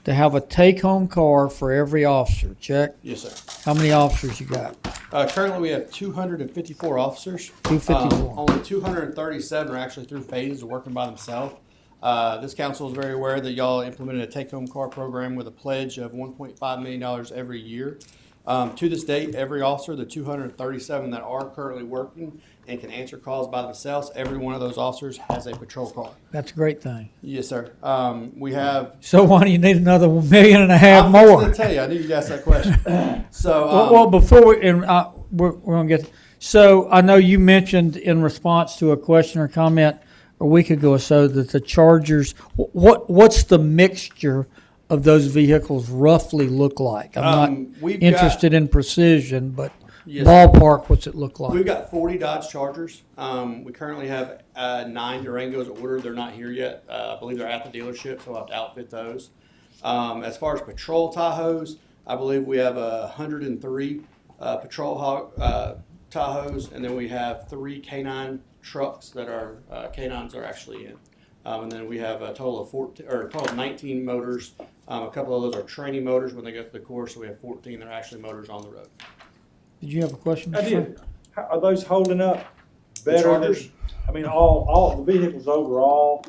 to have a take-home car for every officer, check? Yes, sir. How many officers you got? Currently, we have 254 officers. 254. Only 237 are actually through phases of working by themselves. This council is very aware that y'all implemented a take-home car program with a pledge of $1.5 million every year. To this date, every officer, the 237 that are currently working and can answer calls by themselves, every one of those officers has a patrol car. That's a great thing. Yes, sir. We have. So why do you need another $1.5 million I'm more? going to tell you, I knew you'd ask that question. So, Well, before we, and we're gonna get, so I know you mentioned in response to a question or comment a week ago or so that the Chargers, what's the mixture of those vehicles roughly look like? I'm not we've interested in precision, but Yes, ballpark, what's it look We've like? got 40 Dodge Chargers. We currently have 9 Durangos ordered. They're not here yet. I believe they're at the dealership, so we'll have to outfit those. As far as patrol Tahoes, I believe we have 103 patrol Tahoes, and then we have 3 canine trucks that are canines are actually in. And then we have a total of 19 motors. A couple of those are training motors when they go through the course, so we have 14 that are actually motors on the road. Did you have a question? I Mr. did. How- Are those holding up The better than, Chargers? I mean, all the vehicles overall?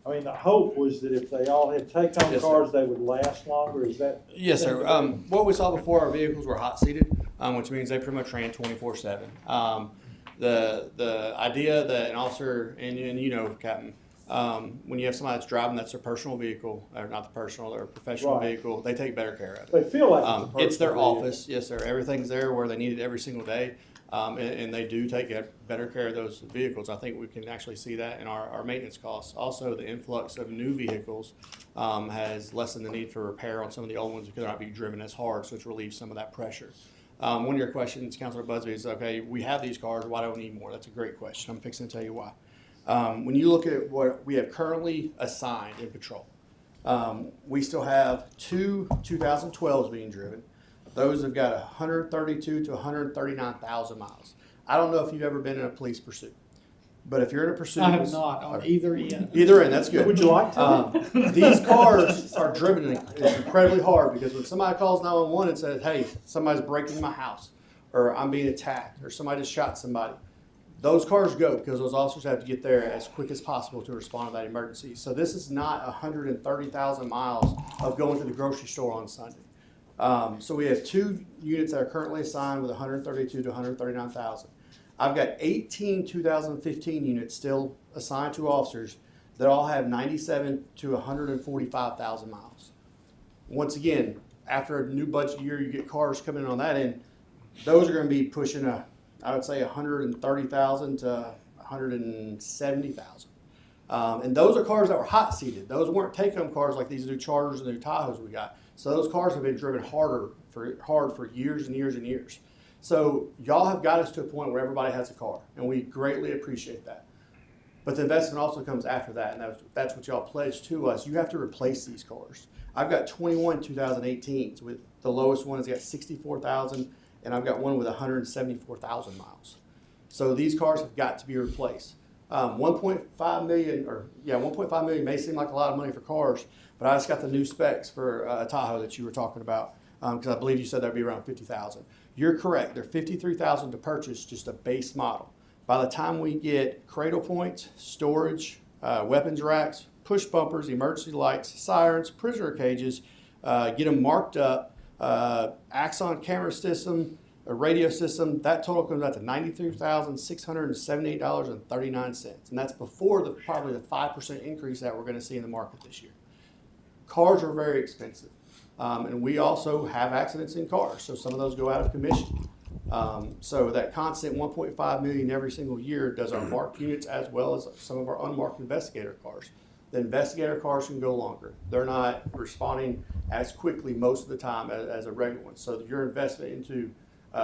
I mean, the hope was that if they all had take-home Yes, sir. cars, they would last longer, is that? Yes, sir. What we saw before, our vehicles were hot seated, which means they pretty much ran 24/7. The idea that an officer, and you know, Captain, when you have somebody that's driving, that's their personal vehicle, or not the personal, their professional Right. vehicle, they take better care of it. They feel like it's a It's their personal vehicle. office, yes, sir. Everything's there where they need it every single day, and they do take better care of those vehicles. I think we can actually see that in our maintenance costs. Also, the influx of new vehicles has lessened the need for repair on some of the old ones because they're not being driven as hard, so it's relieved some of that pressure. One of your questions, Councilor Busby, is, okay, we have these cars, why do we need more? That's a great question. I'm fixing to tell you why. When you look at what we have currently assigned in patrol, we still have 2 2012s being driven. Those have got 132 to 139,000 miles. I don't know if you've ever been in a police pursuit, but if you're in a pursuit, I have not, on either end. either end, that's good. Would you like to? These cars are driven incredibly hard because when somebody calls 911 and says, "Hey, somebody's breaking my house," or "I'm being attacked," or "Somebody just shot somebody," those cars go because those officers have to get there as quick as possible to respond to that emergency. So this is not 130,000 miles of going to the grocery store on Sunday. So we have 2 units that are currently assigned with 132 to 139,000. I've got 18 2015 units still assigned to officers that all have 97 to 145,000 miles. Once again, after a new budget year, you get cars coming in on that end. Those are going to be pushing I would say 130,000 to 170,000. And those are cars that were hot seated. Those weren't take-home cars like these new Chargers and new Tahoes we got. So those cars have been driven hard for years and years and years. So y'all have got us to a point where everybody has a car, and we greatly appreciate that. But the investment also comes after that, and that's what y'all pledged to us. You have to replace these cars. I've got 21 2018s. With the lowest one has got 64,000, and I've got one with 174,000 miles. So these cars have got to be replaced. 1.5 million, 1.5 million may seem like a lot of money for cars, but I just got the new specs for a Tahoe that you were talking about, because I believe you said that'd be around 50,000. You're correct. They're 53,000 to purchase, just a base model. By the time we get cradle points, storage, weapons racks, push bumpers, emergency lights, sirens, prisoner cages, get them marked up, Axon camera system, a radio system, that total comes out to $93,678.39. And that's before probably the 5% increase that we're going to see in the market this year. Cars are very expensive. And we also have accidents in cars, so some of those go out of commission. So that constant 1.5 million every single year does our marked units as well as some of our unmarked investigator cars. The investigator cars can go longer. They're not responding as quickly most of the time as a regular one. So your investment into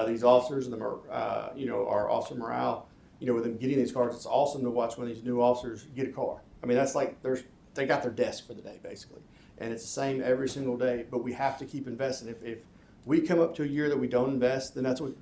these officers and our officer morale, with them getting these cars, it's awesome to watch when these new officers get a car. I mean, that's like they got their desk for the day basically. And it's the same every single day, but we have to keep investing. If we come up to a year that we don't invest, then that's when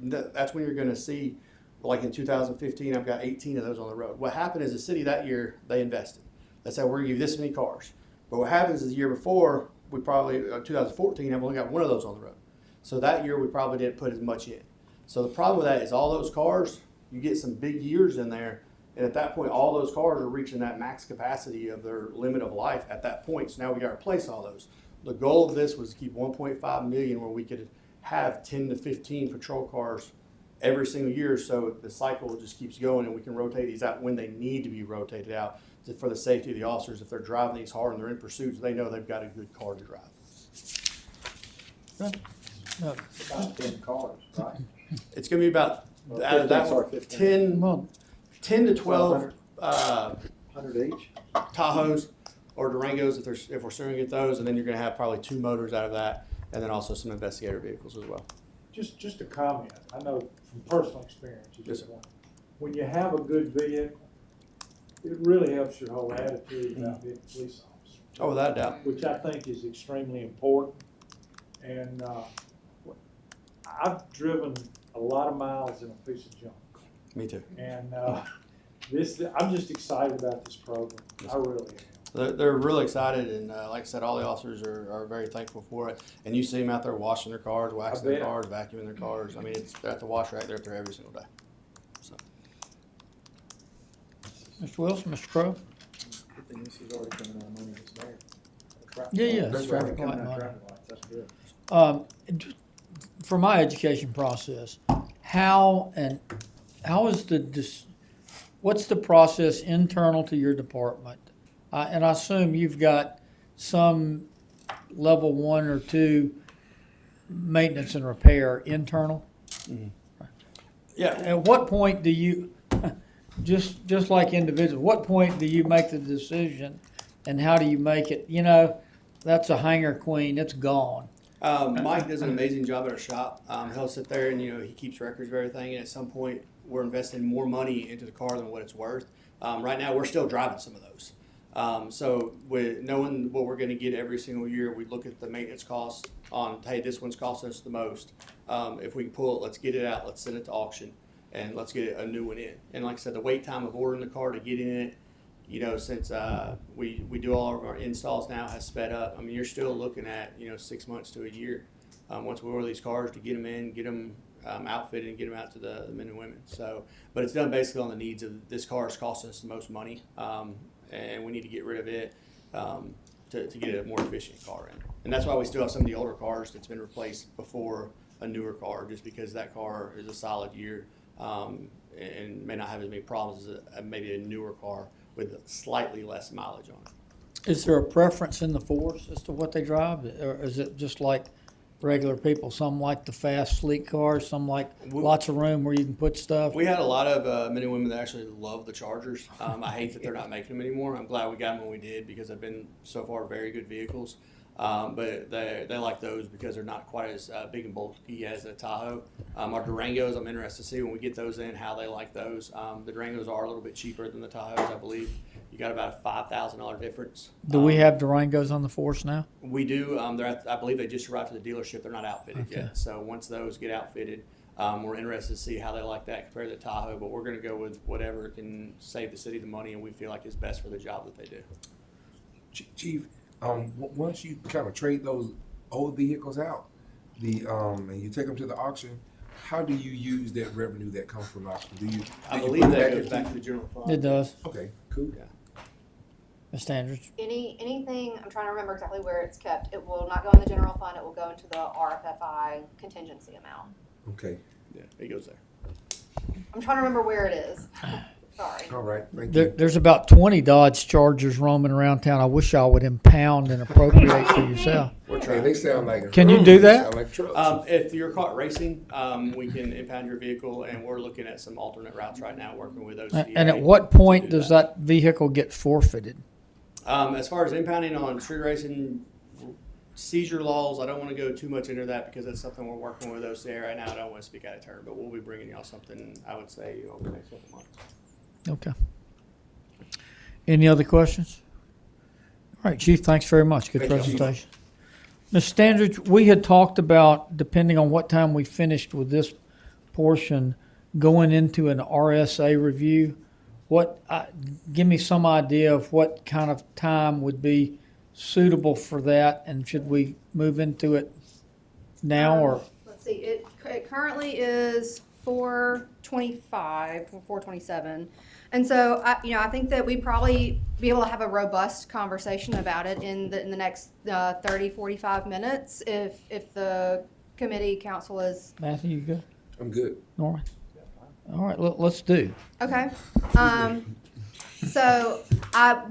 you're going to see, like in 2015, I've got 18 of those on the road. What happened is the city that year, they invested. They said, we're going to give you this many cars. But what happens is the year before, we probably, 2014, I've only got one of those on the road. So that year, we probably didn't put as much in. So the problem with that is all those cars, you get some big years in there, and at that point, all those cars are reaching that max capacity of their limit of life at that point. So now we got to replace all those. The goal of this was to keep 1.5 million where we could have 10 to 15 patrol cars every single year, so the cycle just keeps going and we can rotate these out when they need to be rotated out for the safety of the officers. If they're driving these hard and they're in pursuits, they know they've got a good car to drive. About 10 cars, right? It's going to be about out of that one, 10 to 12 100 each? Tahoes or Durangos if we're starting to get those, and then you're going to have probably 2 motors out of that, and then also some investigator vehicles as well. Just a comment, I know from personal experience, Yes, sir. when you have a good vehicle, it really helps your whole attitude about being a police officer. Oh, without a doubt. Which I think is extremely important. And I've driven a lot of miles in a piece of junk. Me too. And I'm just excited about this program. I really am. They're really excited, and like I said, all the officers are very thankful for it. And you see them out there washing their cars, waxing their cars, vacuuming their cars. I mean, they're at the wash rack. They're up there every single day. So. Mr. Wilson, Mr. Crowe? Good thing this is already coming out of money that's there. Yeah, That's traffic already light coming out of money. traffic lights, that's good. For my education process, what's the process internal to your department? And I assume you've got some level 1 or 2 maintenance and repair internal? Mm-hmm. Yeah. At what point do you, just like individuals, what point do you make the decision and how do you make it? That's a hanger queen, it's gone. Mike does an amazing job at our shop. He'll sit there and he keeps records of everything. And at some point, we're investing more money into the car than what it's worth. Right now, we're still driving some of those. So with knowing what we're going to get every single year, we look at the maintenance costs on, hey, this one's costing us the most. If we can pull it, let's get it out. Let's send it to auction, and let's get a new one in. And like I said, the wait time of ordering the car to get in it, since we do all of our installs now has sped up. I mean, you're still looking at 6 months to a year once we order these cars to get them in, get them outfitted, and get them out to the men and women. So, but it's done basically on the needs of this car is costing us the most money, and we need to get rid of it to get a more efficient car in. And that's why we still have some of the older cars that's been replaced before a newer car, just because that car is a solid year and may not have as many problems as maybe a newer car with slightly less mileage on it. Is there a preference in the force as to what they drive, or is it just like regular people? Some like the fast, sleek cars, some like lots of room where you can put stuff. We had a lot of men and women that actually love the Chargers. I hate that they're not making them anymore. I'm glad we got them when we did because they've been so far very good vehicles. But they like those because they're not quite as big and bulky as a Tahoe. Our Durangos, I'm interested to see when we get those in how they like those. The Durangos are a little bit cheaper than the Tahoes, I believe. You got about a $5,000 difference. Do we have Durangos on the force now? We do. I believe they just arrived to the dealership. They're not outfitted yet. So once those get outfitted, We're interested to see how they like that compared to Tahoe, but we're gonna go with whatever can save the city the money and we feel like is best for the job that they do. Chief, once you kind of trade those old vehicles out, and you take them to the auction, how do you use that revenue that comes from auction? I do you believe put it that goes into- back to the general fund. It does. Okay, cool. Ms. Andrews? Anything, I'm trying to remember exactly where it's kept, it will not go in the general fund, it will go into the RFFI contingency amount. Okay, Yeah, it goes there. I'm trying to remember where it is. Sorry. all right, thank There, you. there's about 20 Dodge Chargers roaming around town. I wish y'all would impound and appropriate for yourself. Hey, they sound like. Can you do that? Sound like trucks. If you're caught racing, we can impound your vehicle, and we're looking at some alternate routes right now, working with OCDA. And at what point does that vehicle get forfeited? As far as impounding on street racing seizure laws, I don't want to go too much into that because that's something we're working with OCDA right now. I don't want to speak out of turn, but we'll be bringing y'all something, I would say, over the next couple months. Okay. Any other questions? All right, Chief, thanks very much. Good Thank you, Chief. presentation. Ms. Standridge, we had talked about, depending on what time we finished with this portion, going into an RSA review. Give me some idea of what kind of time would be suitable for that, and should we move into it now or? Let's see, it currently is 4:25 or 4:27. And so, I think that we'd probably be able to have a robust conversation about it in the next 30, 45 minutes if the committee council is. Matthew, you good? I'm good. Norman? All right, let's do. Okay. So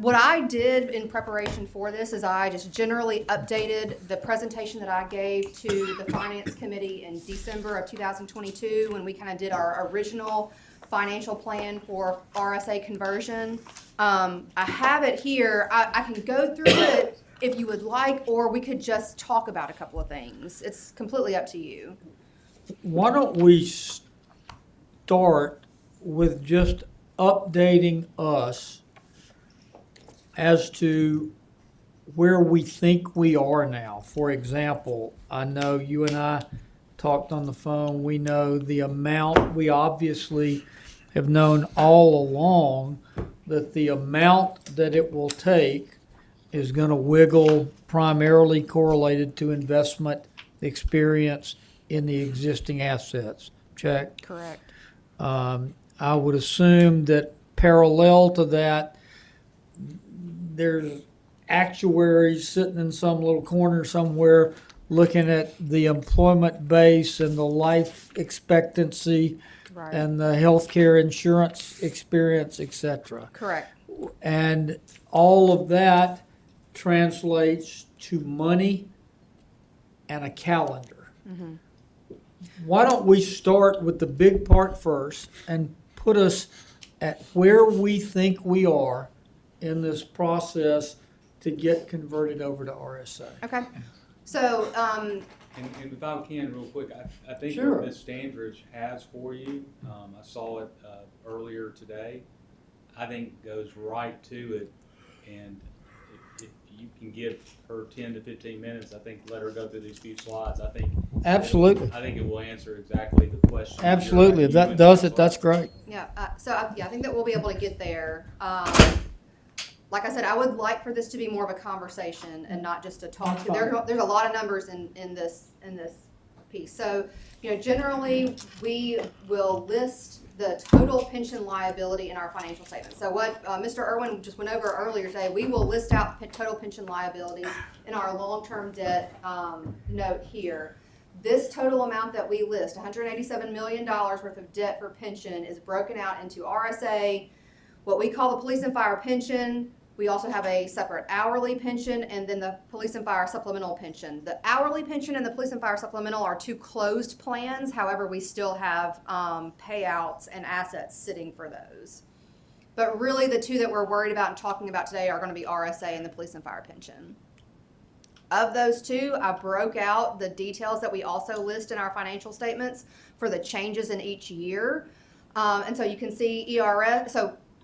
what I did in preparation for this is I just generally updated the presentation that I gave to the Finance Committee in December of 2022 when we kind of did our original financial plan for RSA conversion. I have it here. I can go through it if you would like, or we could just talk about a couple of things. It's completely up to you. Why don't we start with just updating us as to where we think we are now. For example, I know you and I talked on the phone. We know the amount. We obviously have known all along that the amount that it will take is going to wiggle primarily correlated to investment experience in the existing assets. Check. Correct. I would assume that parallel to that, there's actuaries sitting in some little corner somewhere looking at the employment base and the life expectancy Right. and the healthcare insurance experience, etc. Correct. And all of that translates to money and a calendar. Mm-hmm. Why don't we start with the big part first and put us at where we think we are in this process to get converted over to RSA? Okay. So, And if I can, real quick, I think Sure. what Ms. Standridge has for you, I saw it earlier today, I think goes right to it. And if you can give her 10 to 15 minutes, I think let her go through these few slides. I think Absolutely. I think it will answer exactly the question. Absolutely. If that does it, that's great. yeah, I think that we'll be able to get there. Like I said, I would like for this to be more of a conversation and not just a talk. There's a lot of numbers in this piece. So, generally, we will list the total pension liability in our financial statement. So what Mr. Irwin just went over earlier today, we will list out total pension liabilities in our long-term debt note here. This total amount that we list, $187 million worth of debt for pension, is broken out into RSA, what we call the police and fire pension. We also have a separate hourly pension and then the police and fire supplemental pension. The hourly pension and the police and fire supplemental are two closed plans. However, we still have payouts and assets sitting for those. But really the two that we're worried about and talking about today are going to be RSA and the police and fire pension. Of those two, I broke out the details that we also list in our financial statements for the changes in each year. And so you can see ERS.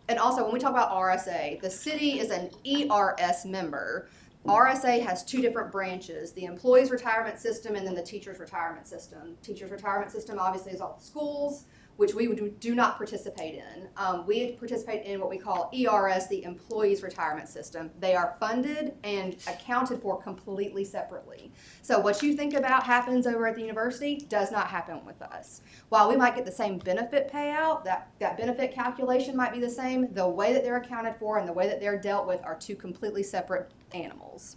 And also, when we talk about RSA, the city is an ERS member. RSA has two different branches, the employees retirement system and then the teachers retirement system. Teachers retirement system obviously is all the schools, which we do not participate in. We participate in what we call ERS, the employees retirement system. They are funded and accounted for completely separately. So what you think about happens over at the university does not happen with us. While we might get the same benefit payout, that benefit calculation might be the same, the way that they're accounted for and the way that they're dealt with are two completely separate animals.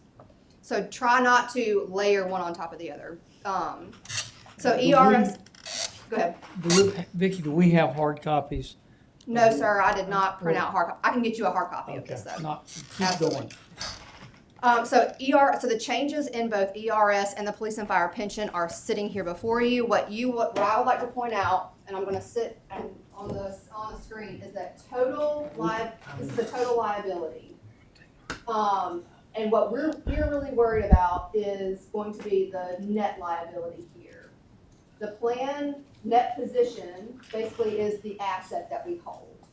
So try not to layer one on top of the other. So ERS, go ahead. Vicki, do we have hard copies? No, sir, I did not print out hard copy. I can get you a hard copy of this though. Not, keep going. So the changes in both ERS and the police and fire pension are sitting here before you. What I would like to point out, and I'm gonna sit on the screen, is that this is the total liability. And what we're really worried about is going to be the net liability here. The plan net position basically is the asset that we hold.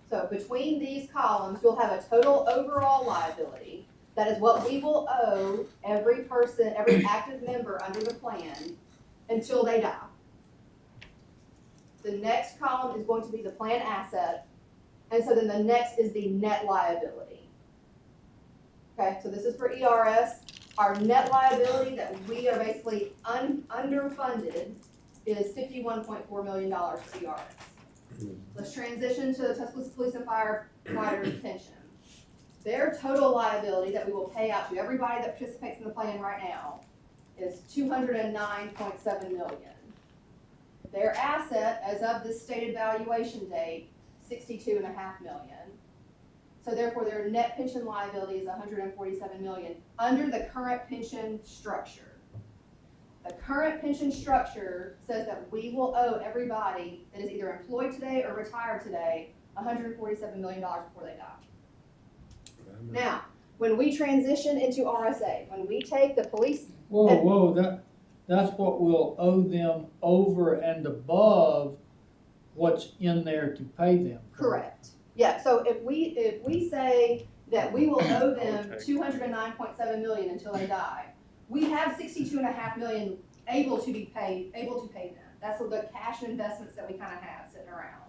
So between these columns, you'll have a total overall liability. That is what we will owe every person, every active member under the plan until they die. The next column is going to be the plan asset, and so then the next is the net liability. Okay, so this is for ERS. Our net liability that we are basically underfunded is $51.4 million for ERS. Let's transition to the Tuscaloosa Police and Firefighters pension. Their total liability that we will pay out to everybody that participates in the plan right now is $209.7 million. Their asset, as of this stated valuation date, $62.5 million. So therefore, their net pension liability is $147 million under the current pension structure. The current pension structure says that we will owe everybody that is either employed today or retired today $147 million before they die. Now, when we transition into RSA, when we take the police. Whoa, that's what we'll owe them over and above what's in there to pay them. Correct. Yeah, so if we say that we will owe them $209.7 million until they die, we have $62.5 million able to pay them. That's what the cash investments that we kind of have sitting around.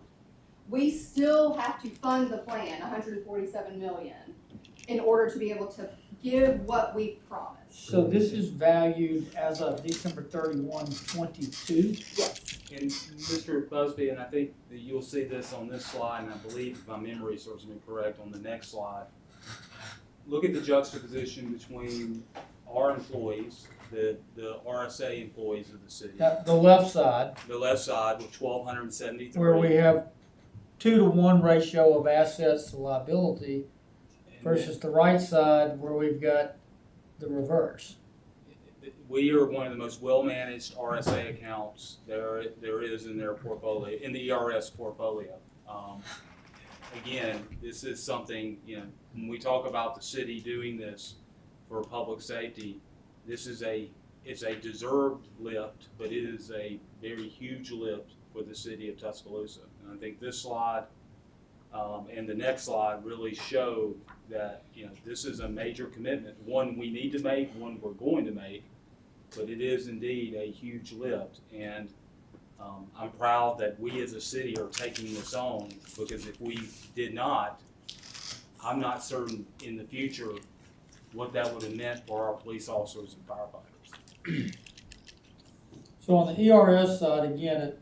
We still have to fund the plan, $147 million, in order to be able to give what we promised. So this is valued as of December 31, 22? Yes. And Mr. Busby, and I think that you'll see this on this slide, and I believe if my memory serves me correct on the next slide. Look at the juxtaposition between our employees, the RSA employees of the city. The left side, The left side with 1,273. where we have 2-to-1 ratio of assets to liability, versus the right side where we've got the reverse. We are one of the most well-managed RSA accounts there is in their portfolio, in the ERS portfolio. Again, this is something, when we talk about the city doing this for public safety, it's a deserved lift, but it is a very huge lift for the city of Tuscaloosa. And I think this slide and the next slide really show that this is a major commitment, one we need to make, one we're going to make, but it is indeed a huge lift. And I'm proud that we as a city are taking this on, because if we did not, I'm not certain in the future what that would have meant for our police officers and firefighters. So on the ERS side, again,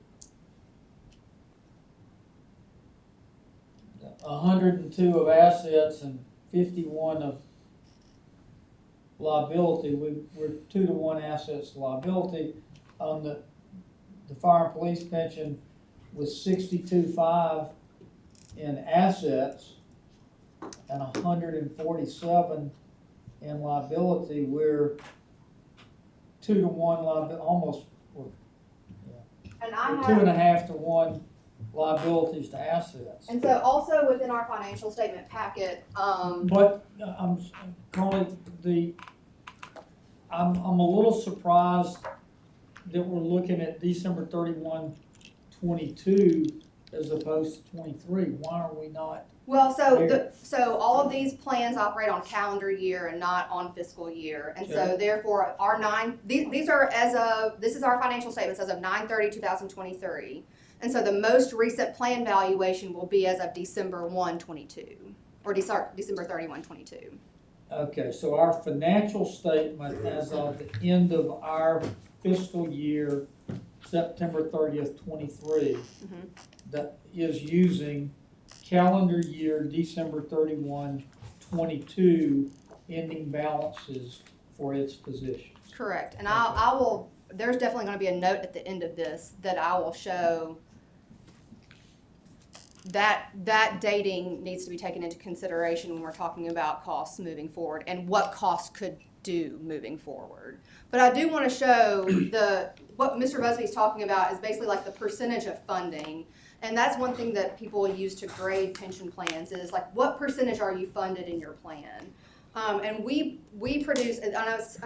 102 of assets and 51 of liability. We're 2-to-1 assets to liability. On the fire and police pension with 62.5 in assets and 147 in liability. We're 2-to-1 liability, almost. And I have 2.5 to 1 liabilities to assets. And so also within our financial statement packet, But I'm calling I'm a little surprised that we're looking at December 31, 22 as opposed to 23. Why are we not Well, so all of these plans operate on calendar year and not on fiscal year. And so therefore, these are this is our financial statements as of 9/30/2023. And so the most recent plan valuation will be as of December 1, 22, or December 31, 22. Okay, so our financial statement as of the end of our fiscal year, September 30th, 23, that is using calendar year December 31, 22 ending balances for its positions. Correct. And I will, there's definitely going to be a note at the end of this that I will show that dating needs to be taken into consideration when we're talking about costs moving forward and what costs could do moving forward. But I do want to show what Mr. Busby's talking about is basically like the percentage of funding. And that's one thing that people use to grade pension plans is like, what percentage are you funded in your plan? And we produce, I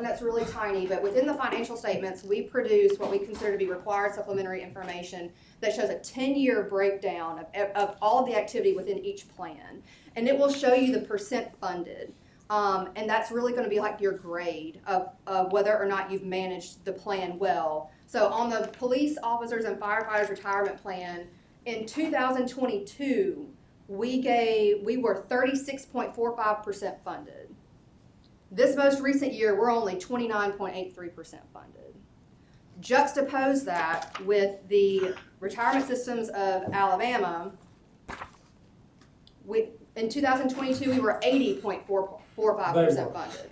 know it's really tiny, but within the financial statements, we produce what we consider to be required supplementary information that shows a 10-year breakdown of all of the activity within each plan. And it will show you the percent funded. And that's really going to be like your grade of whether or not you've managed the plan well. So on the police officers and firefighters retirement plan, in 2022, we were 36.45% funded. This most recent year, we're only 29.83% funded. Juxtapose that with the retirement systems of Alabama, in 2022, we were 80.45% funded.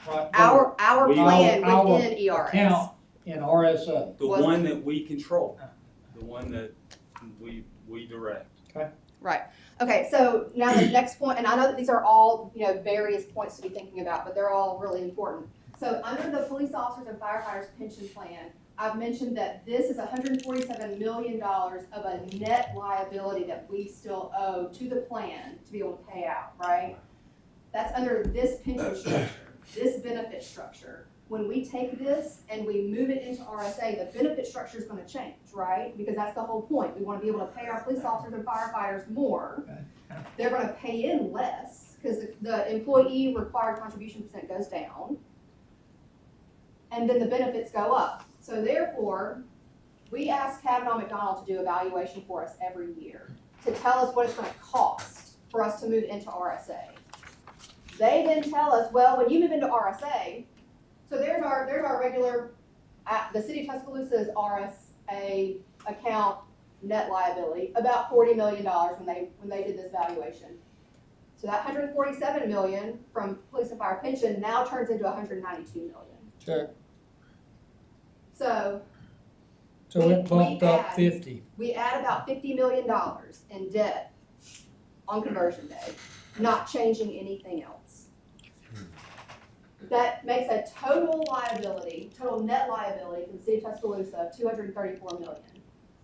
Right. Our plan within ERS. Account in RSA. The one that we control, the one that we direct. Okay. Right. Okay, so now the next point, and I know that these are all, various points to be thinking about, but they're all really important. So under the police officers and firefighters pension plan, I've mentioned that this is $147 million of a net liability that we still owe to the plan to be able to pay out, right? That's under this pension structure, this benefit structure. When we take this and we move it into RSA, the benefit structure is going to change, right? Because that's the whole point. We want to be able to pay our police officers and firefighters more. They're going to pay in less because the employee required contribution percent goes down. And then the benefits go up. So therefore, we ask Kavanaugh McDonald to do evaluation for us every year to tell us what it's going to cost for us to move into RSA. They then tell us, well, when you move into RSA, so there's our regular, the city of Tuscaloosa's RSA account net liability, about $40 million when they did this valuation. So that $147 million from police and fire pension now turns into $192 million. Sure. So it bumped up 50. We add about $50 million in debt on conversion day, not changing anything else. That makes a total net liability for the city of Tuscaloosa of $234 million.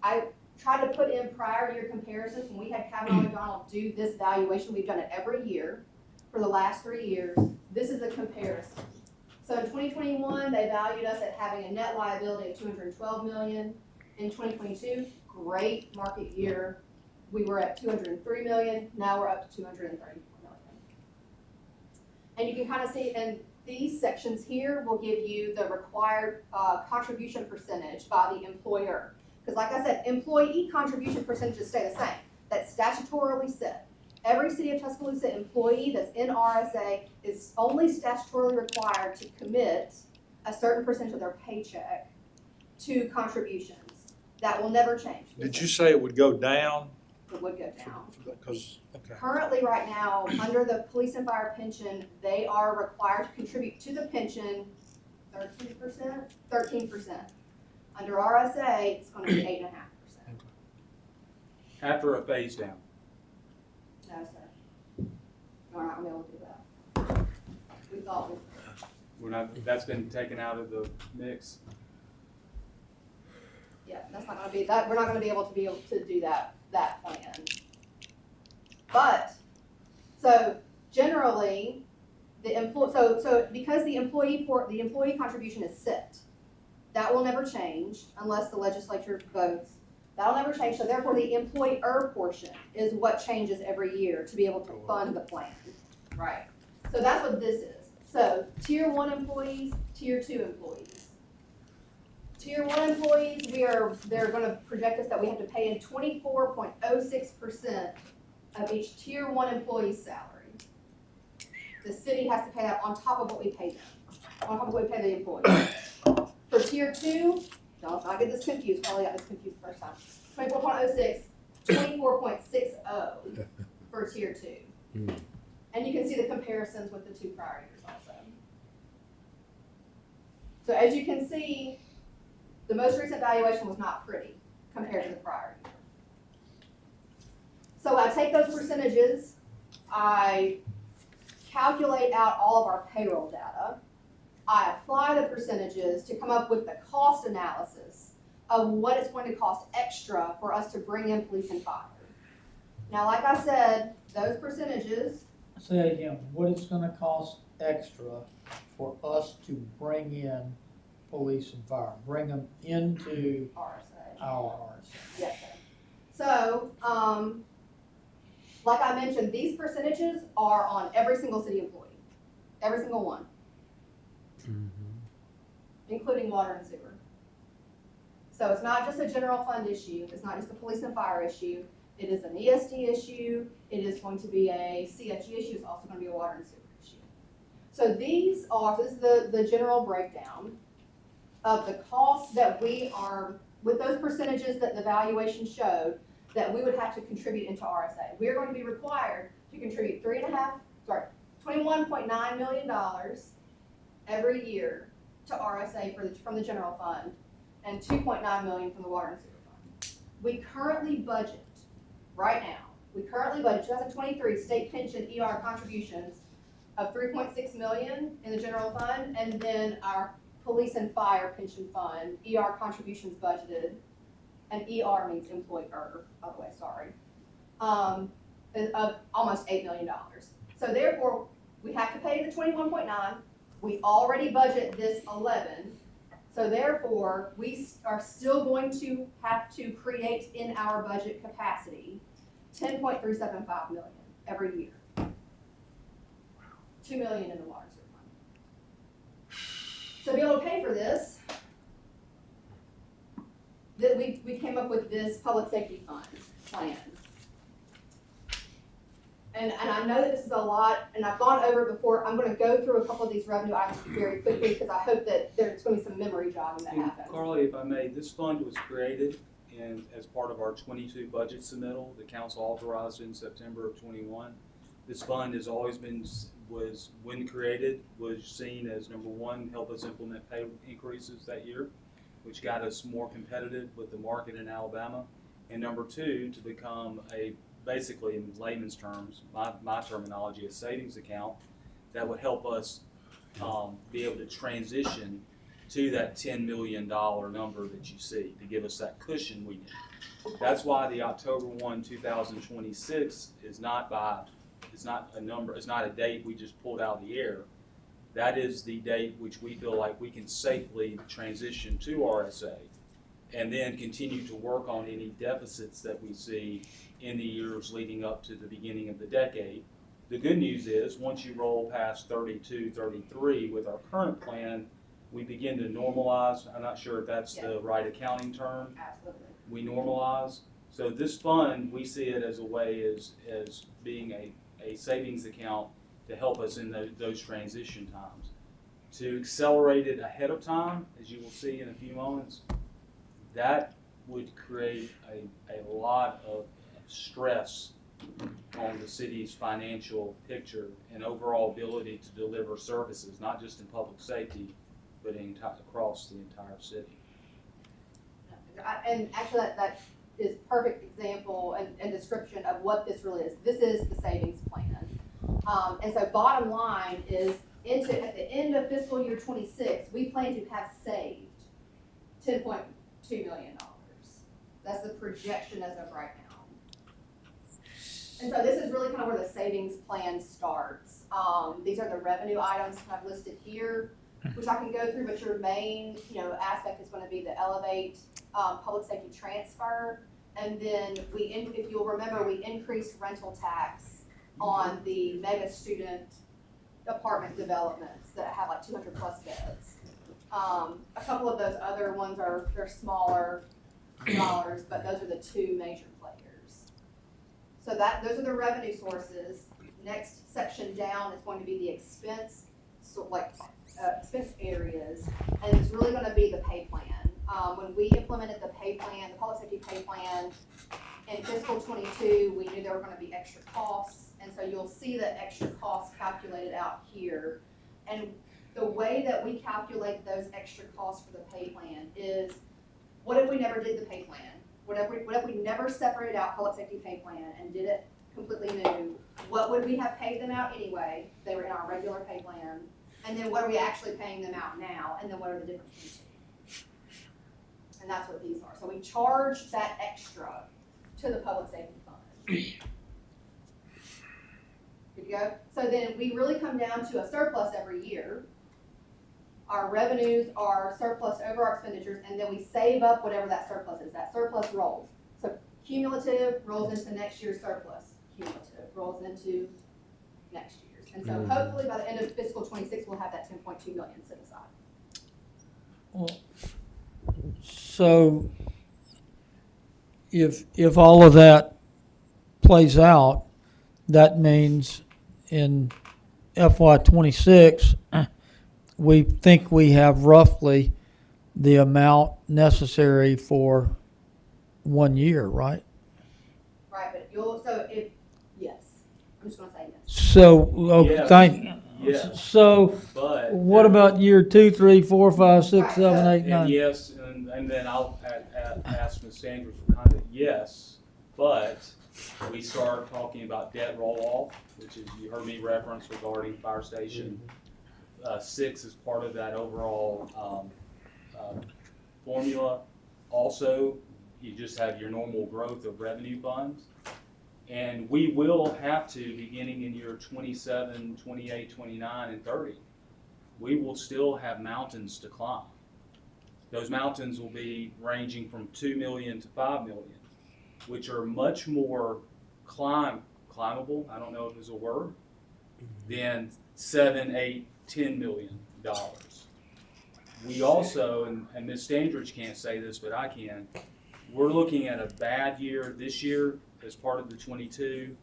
I tried to put in prior year comparisons when we had Kavanaugh McDonald do this valuation. We've done it every year for the last 3 years. This is a comparison. So in 2021, they valued us at having a net liability of $212 million. In 2022, great market year. We were at $203 million. Now we're up to $234 million. And you can kind of see, and these sections here will give you the required contribution percentage by the employer. Because like I said, employee contribution percentages stay the same. That's statutorily set. Every city of Tuscaloosa employee that's in RSA is only statutorily required to commit a certain percentage of their paycheck to contributions. That will never change. Did you say it would go down? It would go down. Okay. Currently, right now, under the police and fire pension, they are required to contribute to the pension 13%? 13%. Under RSA, it's going to be 8.5%. After a phase down. No, sir. We're not going to be able to do that. We thought we That's been taken out of the mix. Yeah, that's not going to be that. We're not going to be able to do that plan. But so generally, so because the employee contribution is set, that will never change unless the legislature votes That'll never change, so therefore the employer portion is what changes every year to be able to fund the plan, right? So that's what this is. So tier 1 employees, tier 2 employees. Tier 1 employees, they're gonna project us that we have to pay in 24.06% of each tier 1 employee's salary. The city has to pay that on top of what we pay them, on top of what we pay the employees. For tier 2, don't not get this confused, probably got this confused the first time. 24.06, 24.60 for tier 2. And you can see the comparisons with the 2 prior years also. So as you can see, the most recent valuation was not pretty compared to the prior year. So I take those percentages, I calculate out all of our payroll data, I apply the percentages to come up with the cost analysis of what it's going to cost extra for us to bring in police and fire. Now, like I said, those percentages, Say that again, what it's gonna cost extra for us to bring in police and fire, bring them into RSA. our RSA. Yes, sir. So, like I mentioned, these percentages are on every single city employee, every single one, including water and sewer. So it's not just a general fund issue, it's not just a police and fire issue, it is an ESD issue, it is going to be a CFG issue, it's also going to be a water and sewer issue. So this is the general breakdown of the costs that we are, with those percentages that the valuation showed, that we would have to contribute into RSA. We are going to be required to contribute $21.9 million every year to RSA from the general fund, and $2.9 million from the water and sewer fund. We currently budget, right now, 2023 state pension ER contributions of $3.6 million in the general fund, and then our police and fire pension fund, ER contributions budgeted, and ER means employer, by the way, sorry, of almost $8 million. So therefore, we have to pay the 21.9, we already budget this 11, so therefore, we are still going to have to create in our budget capacity $10.375 million every year. $2 million in the water sewer fund. So to be able to pay for this, that we came up with this public safety fund plan. And I know that this is a lot, and I've gone over it before. I'm gonna go through a couple of these revenue items very quickly because I hope that there's gonna be some memory jogging that And happens. Carly, if I may, this fund was created and as part of our 22 budget submittal, the council authorized in September of 21. This fund has always been, when created, was seen as number one, help us implement pay increases that year, which got us more competitive with the market in Alabama. And number two, to become basically in layman's terms, my terminology, a savings account that would help us be able to transition to that $10 million number that you see to give us that cushion we need. That's why the October 1, 2026 is not a number, it's not a date we just pulled out of the air. That is the date which we feel like we can safely transition to RSA and then continue to work on any deficits that we see in the years leading up to the beginning of the decade. The good news is, once you roll past 32, 33 with our current plan, we begin to normalize. I'm not sure if that's the right accounting term. Absolutely. We normalize. So this fund, we see it as a way as being a savings account to help us in those transition times. To accelerate it ahead of time, as you will see in a few moments, that would create a lot of stress on the city's financial picture and overall ability to deliver services, not just in public safety, but across the entire city. And actually, that is perfect example and description of what this really is. This is the savings plan. And so bottom line is, at the end of fiscal year 26, we plan to have saved $10.2 million. That's the projection as of right now. And so this is really kind of where the savings plan starts. These are the revenue items I've listed here. which I can go through, but your main, aspect is gonna be the Elevate, public safety transfer. And then if you'll remember, we increased rental tax on the mega student apartment developments that have like 200 plus beds. A couple of those other ones they're smaller dollars, but those are the two major players. So those are the revenue sources. Next section down is going to be the expense, expense areas, and it's really going to be the pay plan. When we implemented the pay plan, the public safety pay plan in fiscal 22, we knew there were going to be extra costs, and so you'll see the extra costs calculated out here. And the way that we calculate those extra costs for the pay plan is, what if we never did the pay plan? What if we never separated out public safety pay plan and did it completely new? What would we have paid them out anyway? They were in our regular pay plan. And then what are we actually paying them out now? And then what are the difference between the two? And that's what these are. So we charge that extra to the public safety fund. Good to go? So then we really come down to a surplus every year. Our revenues are surplus over our expenditures, and then we save up whatever that surplus is. That surplus rolls. So cumulative rolls into next year's surplus. Cumulative rolls into next year's. And so hopefully by the end of fiscal 26, we'll have that 10.2 million set aside. Well, so if all of that plays out, that means in FY 26, we think we have roughly the amount necessary for 1 year, right? Right, but yes, I'm just gonna say yes. So, Yes. Yes. So, But. what about year 2, 3, 4, 5, 6, Right, 7, 8, And 9? yes, and then I'll ask Ms. Sanders for comment, yes, but we start talking about debt roll-off, which is, you heard me reference regarding fire station. 6 is part of that overall formula. Also, you just have your normal growth of revenue funds. And we will have to, beginning in year 27, 28, 29, and 30, we will still have mountains to climb. Those mountains will be ranging from 2 million to 5 million, which are much more climbable, I don't know if it's a word, than 7, 8, $10 million. We also, and Ms. Standridge can't say this, but I can, we're looking at a bad year this year as part of the 22.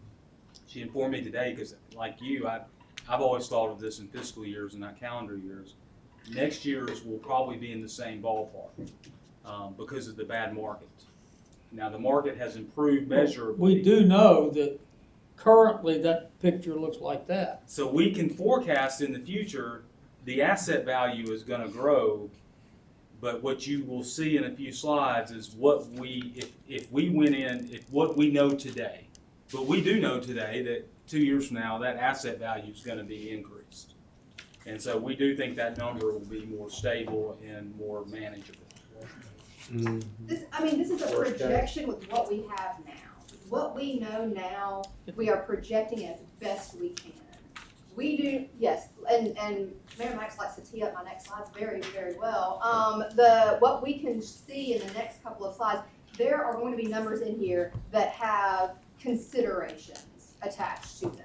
She informed me today, because like you, I've always thought of this in fiscal years and not calendar years. Next year's will probably be in the same ballpark because of the bad market. Now, the market has improved measurably. We do know that currently that picture looks like that. So we can forecast in the future, the asset value is going to grow, but what you will see in a few slides is what if we went in, what we know today. But we do know today that 2 years from now, that asset value is going to be increased. And so we do think that number will be more stable and more manageable. This is a projection with what we have now. What we know now, we are projecting as best we can. We do, yes, and Mayor Max likes to tee up my next slides very, very well. What we can see in the next couple of slides, there are going to be numbers in here that have considerations attached to them.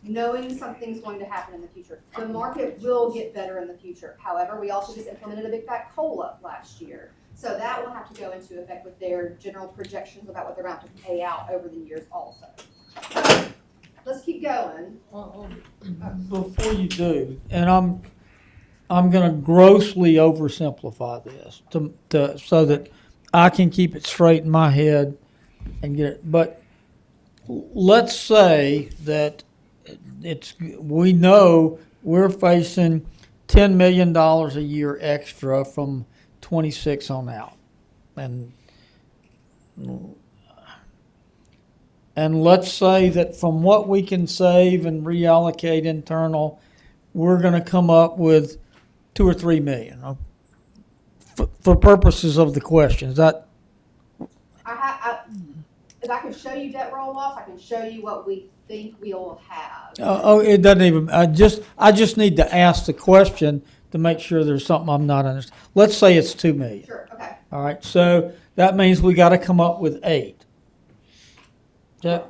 Knowing something's going to happen in the future. The market will get better in the future. However, we also just implemented a big fat COLA last year. So that will have to go into effect with their general projections about what they're going to have to pay out over the years also. Let's keep going. Before you do, and I'm going to grossly oversimplify this so that I can keep it straight in my head and get it. But let's say that we know we're facing $10 million a year extra from 26 on out, and let's say that from what we can save and reallocate internal, we're going to come up with 2 or 3 million for purposes of the question. Is that? If I could show you debt roll-off, I can show you what we think we'll have. It doesn't even. I just need to ask the question to to make sure there's something I'm not understanding. Let's say it's 2 million. Sure, okay. All right, so that means we got to come up with 8. That,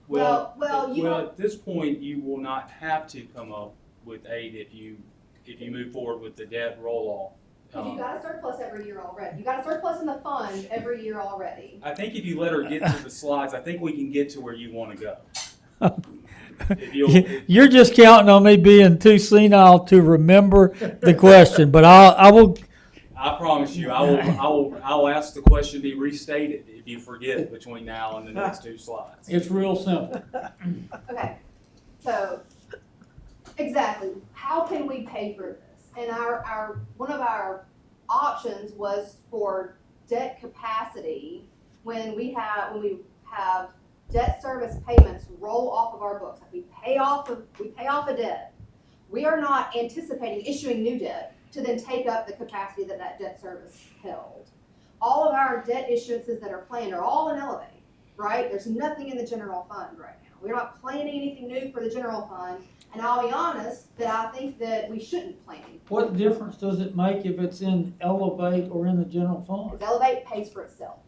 Well, you Well, don't- at this point, you will not have to come up with 8 if you move forward with the debt roll-off. Because you got a surplus every year already. You got a surplus in the fund every year already. I think if you let her get to the slides, I think we can get to where you want to go. If you're just counting on me being too senile to remember the question, but I will. I promise you, I will ask the question be restated if you forget between now and the next 2 slides. It's real simple. Okay, so, exactly, how can we pay for this? And one of our options was for debt capacity when we have debt service payments roll off of our books. Like we pay off a debt. We are not anticipating issuing new debt to then take up the capacity that debt service held. All of our debt issuances that are planned are all in Elevate, right? There's nothing in the general fund right now. We're not planning anything new for the general fund, and I'll be honest that I think that we shouldn't plan anything. What difference does it make if it's in Elevate or in the general fund? Because Elevate pays for itself.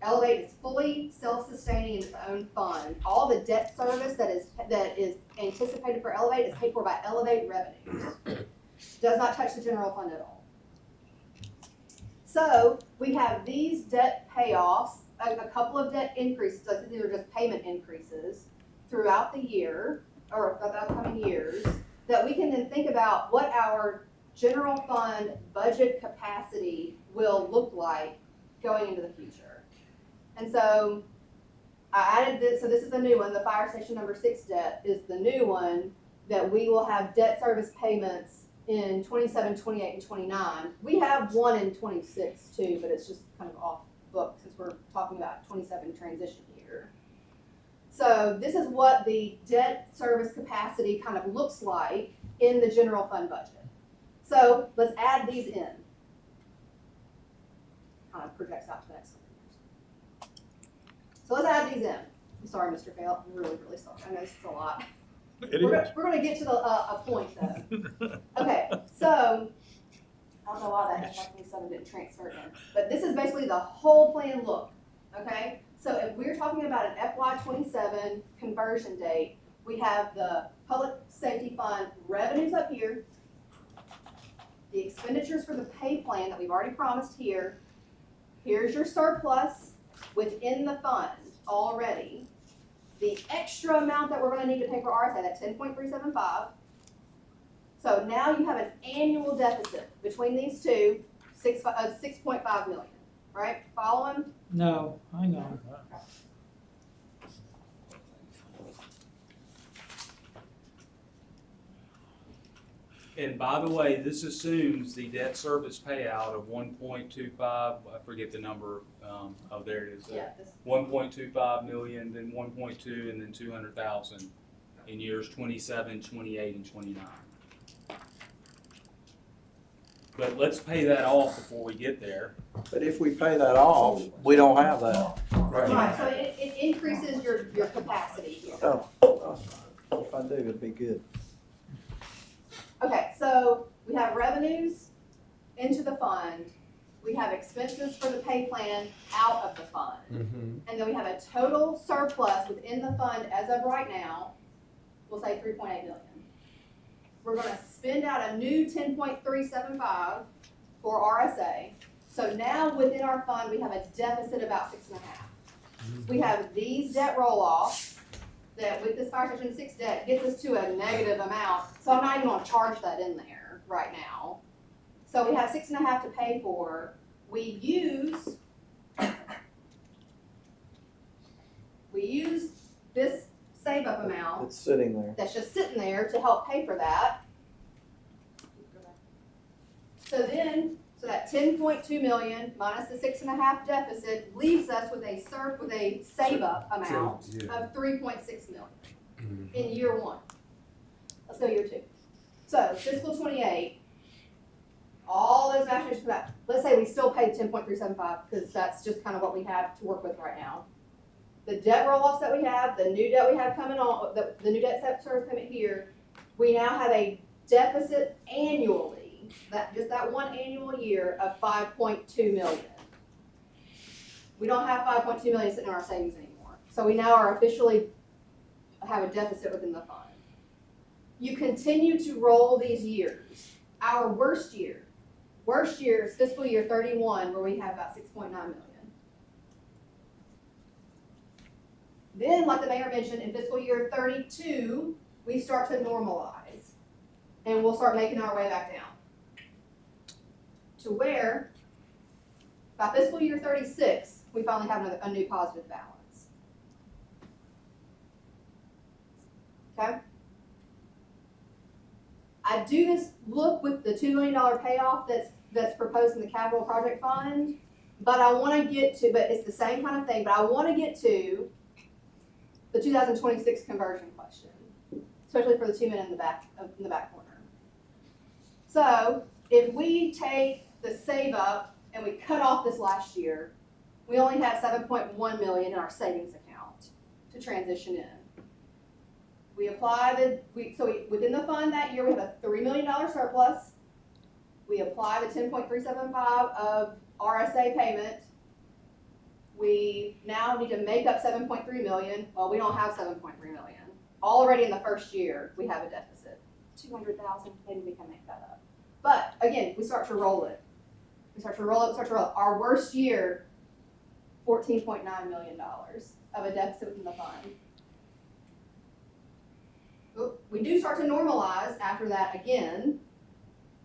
Elevate is fully self-sustaining in its own fund. All the debt service that is anticipated for Elevate is paid for by Elevate revenues. Does not touch the general fund at all. So we have these debt payoffs, a couple of debt increases, like these are just payment increases throughout the year or the upcoming years that we can then think about what our general fund budget capacity will look like going into the future. And so I added this, so this is a new one, the fire station number 6 debt is the new one that we will have debt service payments in 27, 28, and 29. We have one in 26 too, but it's just kind of off book since we're talking about 27 transition year. So this is what the debt service capacity kind of looks like in the general fund budget. So let's add these in. Kind of projects out to the next couple of years. So let's add these in. I'm sorry, Mr. Fail. I'm really, really sorry. I know this is a lot. We're going to get to a point though. Okay, so I don't know why that FY27 didn't transfer in, but this is basically the whole plan look. Okay, so if we're talking about an FY27 conversion date, we have the public safety fund revenues up here, the expenditures for the pay plan that we've already promised here. Here's your surplus within the fund already. The extra amount that we're going to need to pay for RSA, that 10.375. So now you have an annual deficit between these two, 6.5 million, right? Following? No, I know. And by the way, this assumes the debt service payout of 1.25, I forget the number, there it is. Yeah. 1.25 million, then 1.2, and then 200,000 in years 27, 28, and 29. But let's pay that off before we get there. But if we pay that off, we don't have that. Right, so it increases your capacity here. Oh, if I do, it'd be good. Okay, so we have revenues into the fund. We have expenses for the pay plan out of the fund. And then we have a total surplus within the fund as of right now, we'll say 3.8 million. We're gonna spend out a new 10.375 for RSA. So now within our fund, we have a deficit about 6.5. We have these debt roll-offs that with this fire station 6 debt gets us to a negative amount. So I'm not even gonna charge that in there right now. So we have 6.5 to pay for. We use this save up amount It's sitting there. that's just sitting there to help pay for that. So that 10.2 million minus the 6.5 deficit leaves us with a save up amount of 3.6 million in year 1. Let's go year 2. So fiscal 28, all those matches for that. Let's say we still pay 10.375 because that's just kind of what we have to work with right now. The debt roll-offs that we have, the new debt we have coming on, the new debt service payment here, we now have a deficit annually that one annual year of 5.2 million. We don't have 5.2 million sitting in our savings anymore. So we now are officially have a deficit within the fund. You continue to roll these years. Our worst year is fiscal year 31, where we have about 6.9 million. Then, like the mayor mentioned, in fiscal year 32, we start to normalize, and we'll start making our way back down to where by fiscal year 36, we finally have a new positive balance. Okay? I do this look with the $2 million payoff that's proposed in the capital project fund, but I want to get to, but it's the same kind of thing, but I want to get to the 2026 conversion question, especially for the 2 minutes in the back corner. So if we take the save up and we cut off this last year, we only have 7.1 million in our savings account to transition in. We apply within the fund that year we have a $3 million surplus. We apply the 10.375 of RSA payment. We now need to make up 7.3 million. Well, we don't have 7.3 million. Already in the first year, we have a deficit. 200,000, maybe we can make that up. But again, we start to roll it. We start to roll it. Our worst year, $14.9 million of a deficit within the fund. We do start to normalize after that again,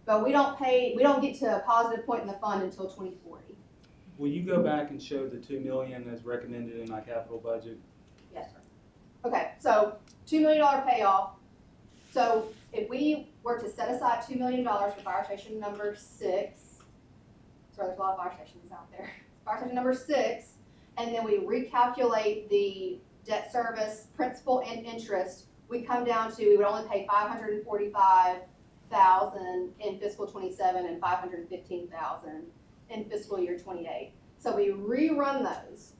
but we don't get to a positive point in the fund until 2040. Will you go back and show the 2 million as recommended in my capital budget? Yes, sir. Okay, so $2 million payoff. So if we were to set aside $2 million for fire station number 6, sorry, there's a lot of fire stations out there. Fire station number 6, and then we recalculate the debt service, principal, and interest, we come down to, we would only pay $545,000 in fiscal 27 and $515,000 in fiscal year 28. So we rerun those.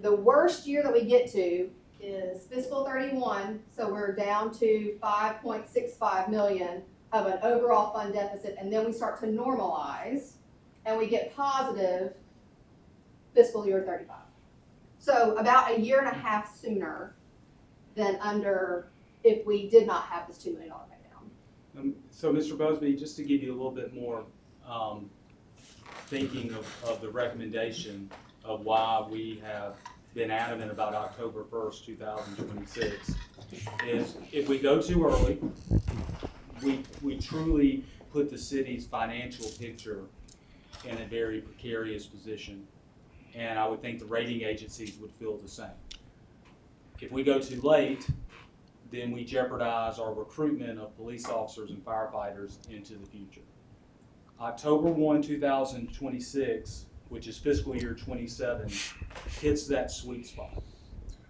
The worst year that we get to is fiscal 31, so we're down to 5.65 million of an overall fund deficit, and then we start to normalize, and we get positive fiscal year 35. So about a year and a half sooner than under if we did not have this $2 million pay down. So Mr. Busby, just to give you a little bit more thinking of the recommendation of why we have been adamant about October 1st, 2026, is if we go too early, we truly put the city's financial picture in a very precarious position, and I would think the rating agencies would feel the same. If we go too late, then we jeopardize our recruitment of police officers and firefighters into the future. October 1, 2026, which is fiscal year 27, hits that sweet spot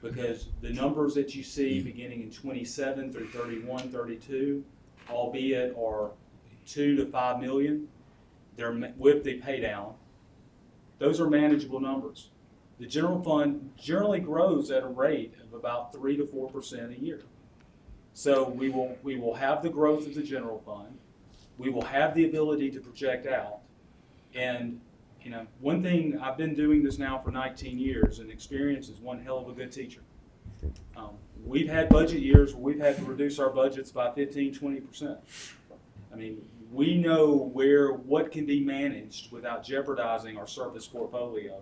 because the numbers that you see beginning in 27 through 31, 32, albeit are 2 to 5 million, they're with the pay down. Those are manageable numbers. The general fund generally grows at a rate of about 3 to 4% a year. So we will have the growth of the general fund. We will have the ability to project out. And you know, one thing, I've been doing this now for 19 years, and experience is one hell of a good teacher. We've had budget years where we've had to reduce our budgets by 15, 20%. I mean, we know what can be managed without jeopardizing our service portfolio,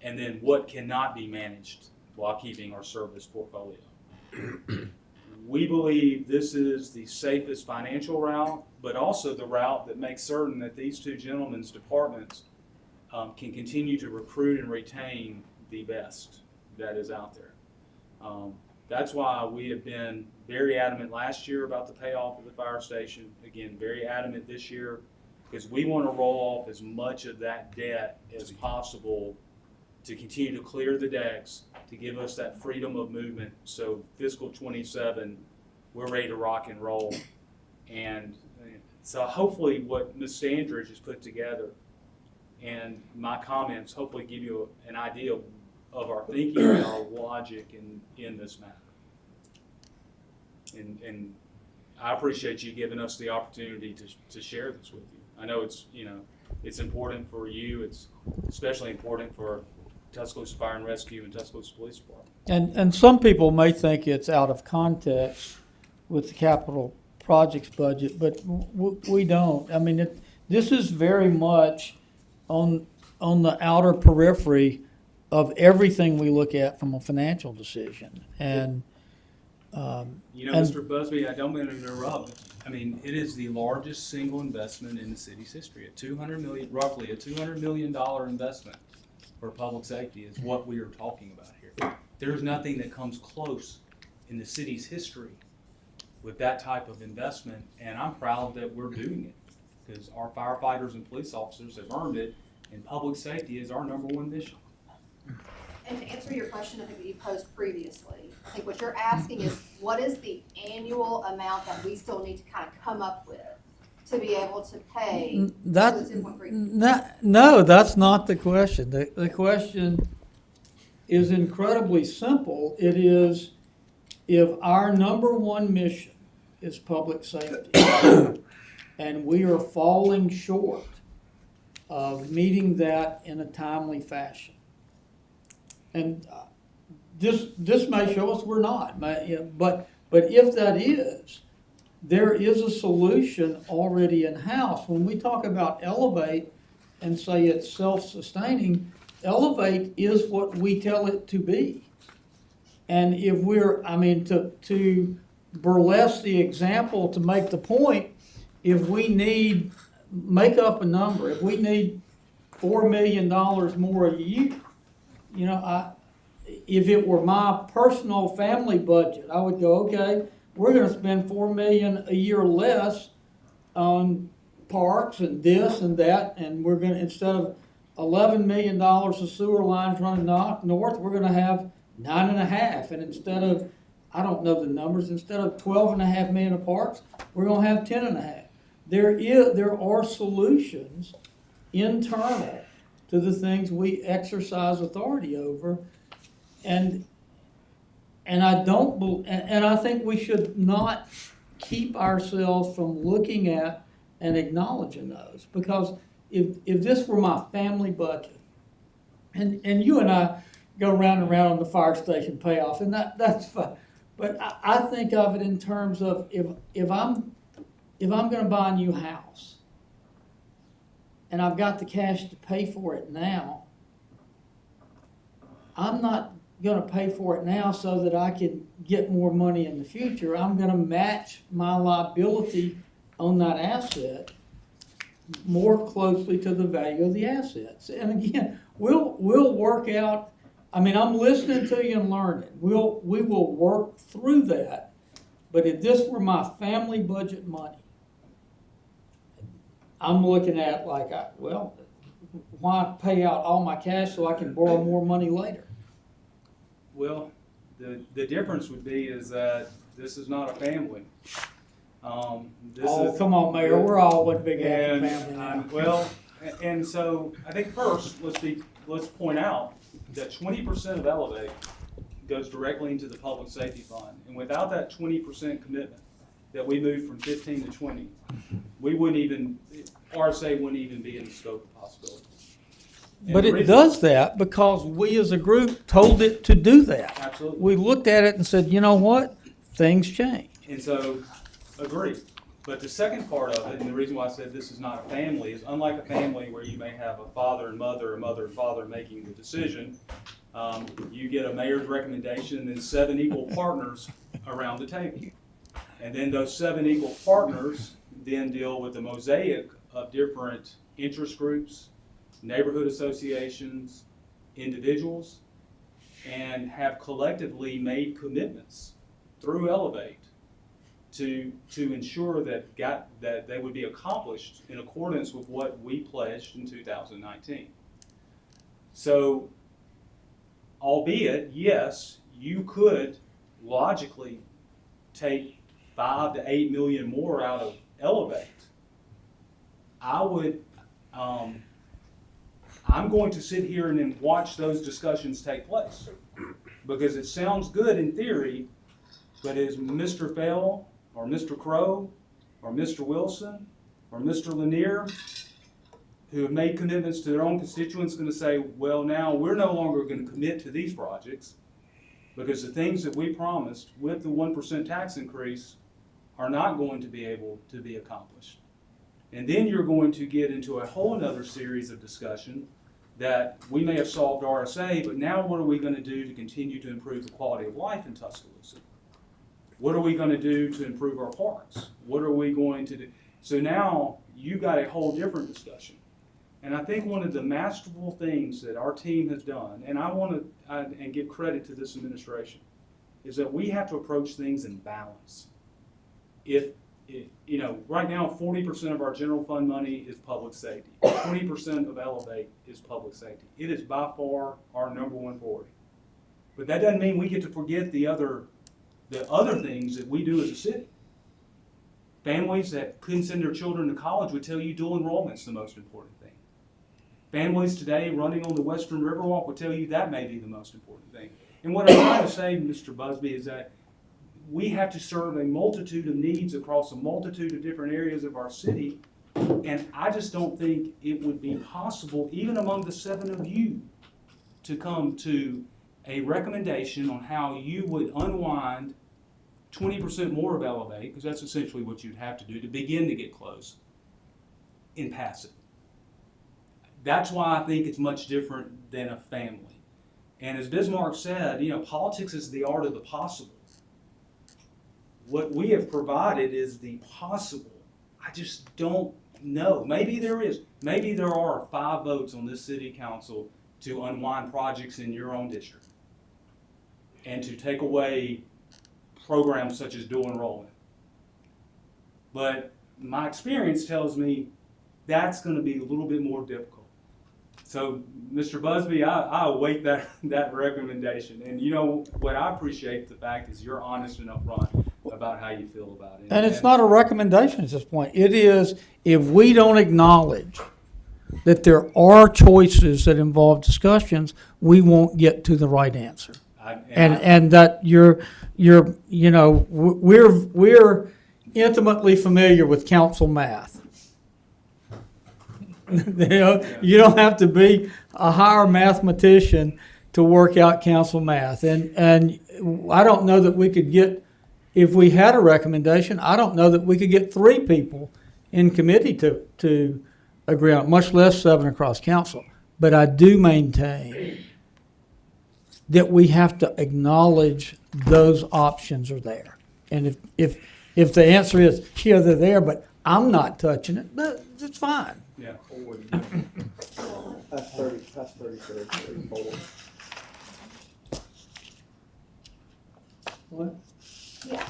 and then what cannot be managed while keeping our service portfolio. We believe this is the safest financial route, but also the route that makes certain that these two gentlemen's departments can continue to recruit and retain the best that is out there. That's why we have been very adamant last year about the payoff of the fire station. Again, very adamant this year because we want to roll off as much of that debt as possible to continue to clear the decks, to give us that freedom of movement. So fiscal 27, we're ready to rock and roll. And so hopefully what Ms. Sandridge has put together and my comments hopefully give you an idea of our thinking and our logic in this matter. And I appreciate you giving us the opportunity to share this with you. I know it's, it's important for you. It's especially important for Tuscaloosa Fire and Rescue and Tuscaloosa Police Department. And some people may think it's out of context with the capital projects budget, but we don't. I mean, this is very much on the outer periphery of everything we look at from a financial decision. And Mr. Busby, I don't mean to interrupt. I mean, it is the largest single investment in the city's history. Roughly a $200 million investment for public safety is what we are talking about here. There's nothing that comes close in the city's history with that type of investment, and I'm proud that we're doing it because our firefighters and police officers have earned it, and public safety is our number one mission. And to answer your question, I think that you posed previously, I think what you're asking is, what is the annual amount that we still need to kind of come up with to be able to pay the 2.3? No, that's not the question. The question is incredibly simple. It is, if our number one mission is public safety and we are falling short of meeting that in a timely fashion, and this may show us we're not, but if that is, there is a solution already in-house. When we talk about Elevate and say it's self-sustaining, Elevate is what we tell it to be. And if to burlesque the example, to make the point, if we need, make up a number, if we need $4 million more a year, if it were my personal family budget, I would go, okay, we're gonna spend $4 million a year less on parks and this and that, and we're gonna, instead of $11 million of sewer lines running north, we're gonna have 9.5, and instead of, I don't know the numbers, instead of 12.5 million of parks, we're gonna have 10.5. There are solutions internal to the things we exercise authority over, and I think we should not keep ourselves from looking at and acknowledging those, because if this were my family budget, and you and I go round and round on the fire station payoff, and that's fine, but I think of it in terms of if I'm going to buy a new house and I've got the cash to pay for it now, I'm not going to pay for it now so that I can get more money in the future. I'm going to match my liability on that asset more closely to the value of the assets. And again, we'll work out. I mean, I'm listening to you and learning. We will work through that. But if this were my family budget money, I'm looking at why pay out all my cash so I can borrow more money later? Well, the difference would be is that this is not a family. Come on, Mayor, we're all one big happy family now. And so I think first let's point out that 20% of Elevate goes directly into the public safety fund, and without that 20% commitment that we moved from 15 to 20, RSA wouldn't even be in the scope of possibility. But it does that because we as a group told it to do that. Absolutely. We looked at it and said, you know what? Things change. And so, agree. But the second part of it, and the reason why I said this is not a family, is unlike a family where you may have a father and mother, or mother and father making the decision, you get a mayor's recommendation and then 7 equal partners around the table. And then those 7 equal partners then deal with the mosaic of different interest groups, neighborhood associations, individuals, and have collectively made commitments through Elevate to ensure that they would be accomplished in accordance with what we pledged in 2019. So, albeit, yes, you could logically take 5 to 8 million more out of Elevate. I'm going to sit here and then watch those discussions take place, because it sounds good in theory, but as Mr. Fell or Mr. Crow, or Mr. Wilson, or Mr. Lanier, who have made commitments to their own constituents, going to say, well, now we're no longer going to commit to these projects because the things that we promised with the 1% tax increase are not going to be able to be accomplished. And then you're going to get into a whole other series of discussion that we may have solved RSA, but now what are we going to do to continue to improve the quality of life in Tuscaloosa? What are we going to do to improve our parks? What are we going to do? So now you've got a whole different discussion. And I think one of the masterful things that our team has done, and I want to and give credit to this administration, is that we have to approach things in balance. Right now, 40% of our general fund money is public safety. 20% of Elevate is public safety. It is by far our number one priority. But that doesn't mean we get to forget the other things that we do as a city. Families that couldn't send their children to college would tell you dual enrollment's the most important thing. Families today running on the Western Riverwalk would tell you that may be the most important thing. And what I'm trying to say, Mr. Busby, is that we have to serve a multitude of needs across a multitude of different areas of our city. And I just don't think it would be possible, even among the 7 of you, to come to a recommendation on how you would unwind 20% more of Elevate, because that's essentially what you'd have to do to begin to get close, and pass it. That's why I think it's much different than a family. And as Bismarck said, politics is the art of the possible. What we have provided is the possible. I just don't know. Maybe there is. Maybe there are 5 votes on this city council to unwind projects in your own district and to take away programs such as dual enrollment. But my experience tells me that's going to be a little bit more difficult. So, Mr. Busby, I await that recommendation. And what I appreciate the fact is you're honest and upfront about how you feel about it. And it's not a recommendation at this point. It is, if we don't acknowledge that there are choices that involve discussions, we won't get to the right answer. And that we're intimately familiar with council math. You don't have to be a higher mathematician to work out council math. And I don't know that we could get, if we had a recommendation, I don't know that we could get 3 people in committee to agree on it, much less 7 across council. But I do maintain that we have to acknowledge those options are there. And if the answer is, yeah, they're there, but I'm not touching it, but it's fine. Yeah. That's 34. What? Yeah.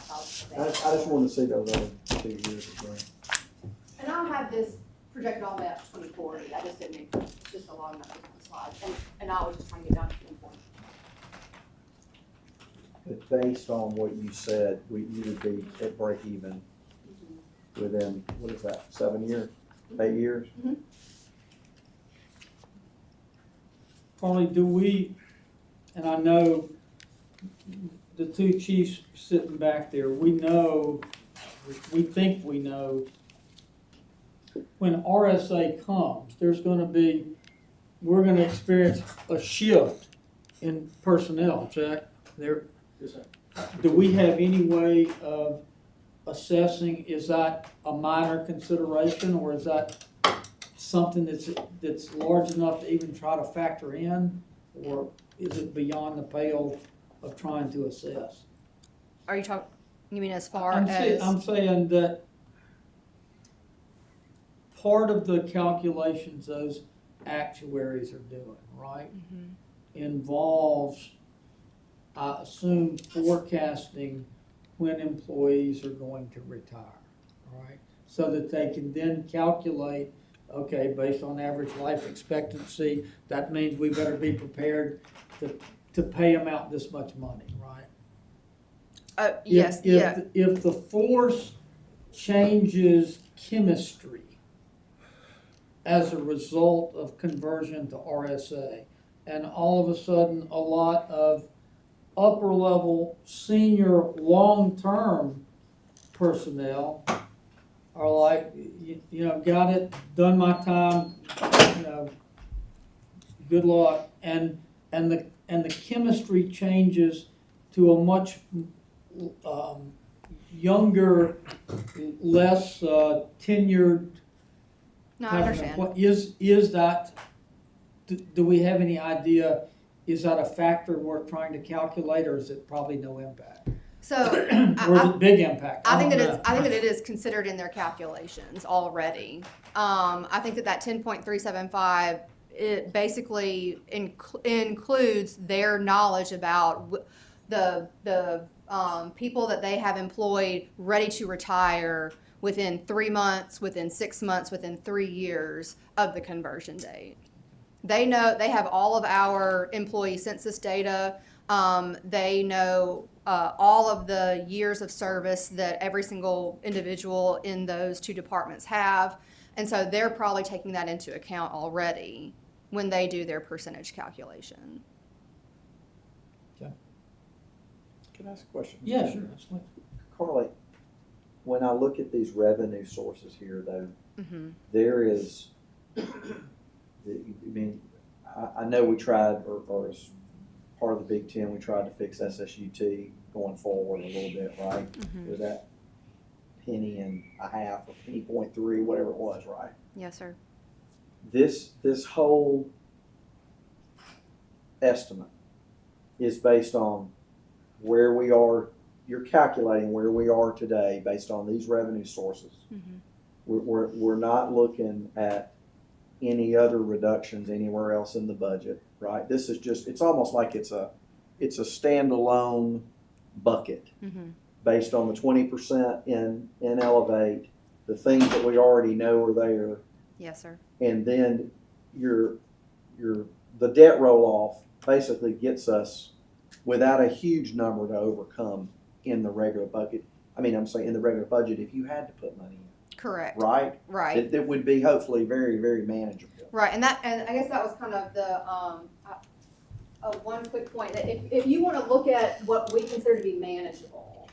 I just wanted to see those other 2 years again. And I'll have this projected all the way up to 2040. I just didn't make just a long enough different slides. And I was just trying to get down to 2040. But based on what you said, you would be at break even within, what is that, 7 years, 8 years? Mm-hmm. Carly, do we, and I know the 2 chiefs sitting back there, we think we know, when RSA comes, we're gonna experience a shift in personnel, Jack. Do we have any way of assessing, is that a minor consideration, or is that something that's large enough to even try to factor in, or is it beyond the pale of trying to assess? Are you talking, you mean as far I'm as? saying that part of the calculations those actuaries are doing, right, involves, I assume, forecasting when employees are going to retire, right? So that they can then calculate, okay, based on average life expectancy, that means we better be prepared to pay them out this much money, right? Yes, yeah. If the force changes chemistry as a result of conversion to RSA, and all of a sudden a lot of upper level senior long-term personnel are like, you know, got it, done my time, you know, good luck. And the chemistry changes to a much younger, less tenured No, I type of understand. employee. Is that, do we have any idea, is that a factor worth trying to calculate, or is it probably no impact? So, Or is it big impact? I think don't that know. it's, I think that it is considered in their calculations already. I think that 10.375, it basically includes their knowledge about the people that they have employed ready to retire within 3 months, within 6 months, within 3 years of the conversion date. They know, they have all of our employee census data. They know all of the years of service that every single individual in those two departments have. And so they're probably taking that into account already when they do their percentage calculation. Can I ask a question? Yeah, sure, absolutely. Carly, when I look at these revenue sources here, though, Mm-hmm. there is, I mean, I know we tried, or as part of the Big Ten, we tried to fix SSUT going forward a little bit, right? Mm-hmm. With that penny and a half, or penny 0.3, whatever it was, right? Yes, sir. This whole estimate is based on where we are. You're calculating where we are today based on these revenue sources. Mm-hmm. We're not looking at any other reductions anywhere else in the budget, right? This is just, it's almost like it's a standalone bucket Mm-hmm. based on the 20% in Elevate, the things that we already know are there, Yes, sir. and then the debt roll-off basically gets us without a huge number to overcome in the regular budget. I mean, I'm saying in the regular budget, if you had to put money in, Correct. right? Right. It would be hopefully very, very manageable. Right, and I guess that was kind of the, one quick point, that if you wanna look at what we consider to be manageable,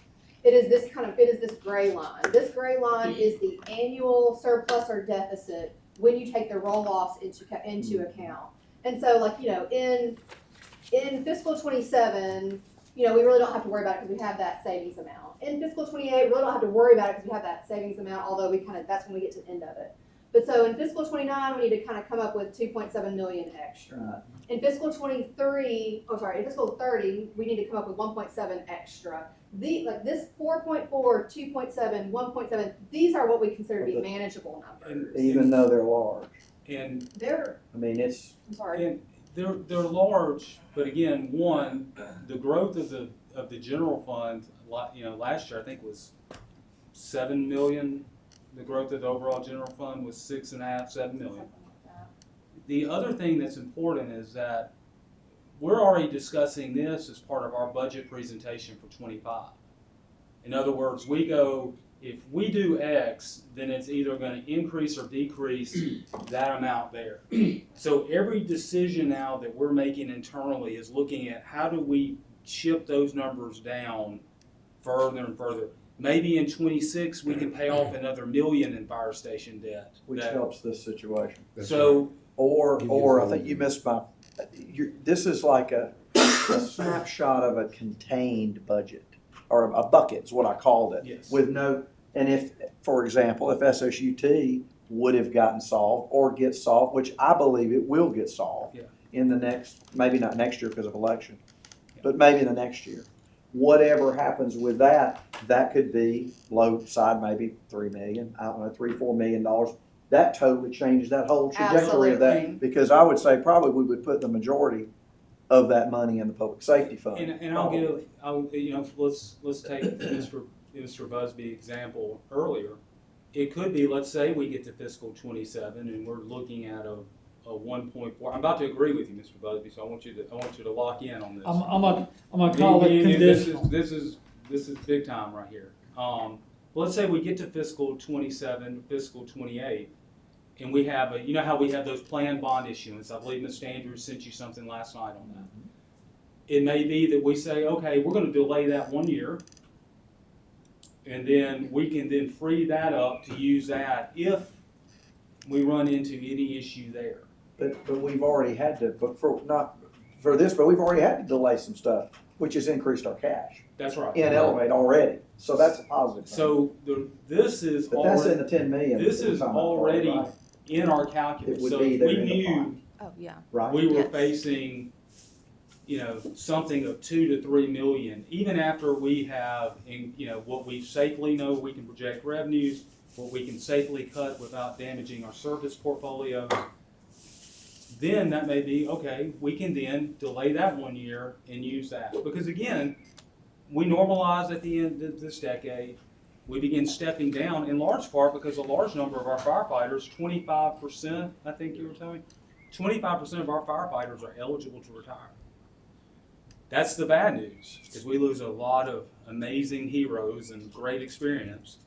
it is this gray line. This gray line is the annual surplus or deficit when you take the roll-offs into account. And so, like, you know, in fiscal 27, you know, we really don't have to worry about it because we have that savings amount. In fiscal 28, we really don't have to worry about it because we have that savings amount, although that's when we get to the end of it. But so in fiscal 29, we need to kind of come up with 2.7 million extra. In fiscal 23, in fiscal 30, we need to come up with 1.7 extra. This 4.4, 2.7, 1.7, these are what we consider to be manageable numbers. Even though they're large. And They're, I mean, I'm sorry. And they're large, but again, one, the growth of the general fund, you know, last year I think was 7 million. The growth of the overall general fund was 6.5, 7 million. The other thing that's important is that we're already discussing this as part of our budget presentation for 25. In other words, we go, if we do X, then it's either going to increase or decrease that amount there. So every decision now that we're making internally is looking at how do we chip those numbers down further and further. Maybe in 26 we can pay off another $1 million in fire station debt. which helps this situation. That's So Or I think you missed this is like a snapshot of a contained budget, or a bucket is what I called it. Yes. With no, and if, for example, if SSUT would have gotten solved or gets solved, which I believe it will get solved Yeah. in the next, maybe not next year because of election, but maybe the next year. Whatever happens with that, that could be low side, maybe 3 million, I don't know, $3-4 million. That totally changes that whole trajectory of Absolutely. that, because I would say probably we would put the majority of that money in the public safety fund. And I'll you know, let's take Mr. Busby example earlier. It could be, let's say we get to fiscal 27 and we're looking at a 1.4. I'm about to agree with you, Mr. Busby, so I want you to lock in on this. I'm gonna call it conditional. This is big time right here. Let's say we get to fiscal 27, fiscal 28, and we have you know how we have those planned bond issuance. I believe Mr. Andrews sent you something last night on that. It may be that we say, okay, we're going to delay that 1 year, And then we can then free that up to use that if we run into any issue there. But we've already had to, but for, not for this, but we've already had to delay some stuff, which has increased our cash That's right. in Elevate already. So that's a positive thing. So this is But that's in already, the 10 million. this that we're is talking about, already right? in our It calculus. would So be if there we in the knew pot, Oh, yeah. right? we were Yes. facing, something of 2 to 3 million, even after we have, what we safely know we can project revenues, what we can safely cut without damaging our service portfolio, then that may be, okay, we can then delay that 1 year and use that. Because again, we normalize at the end of this decade, we begin stepping down in large part because a large number of our firefighters, 25%, I think you were telling me, 25% of our firefighters are eligible to retire. That's the bad news, is we lose a lot of amazing heroes and great experience.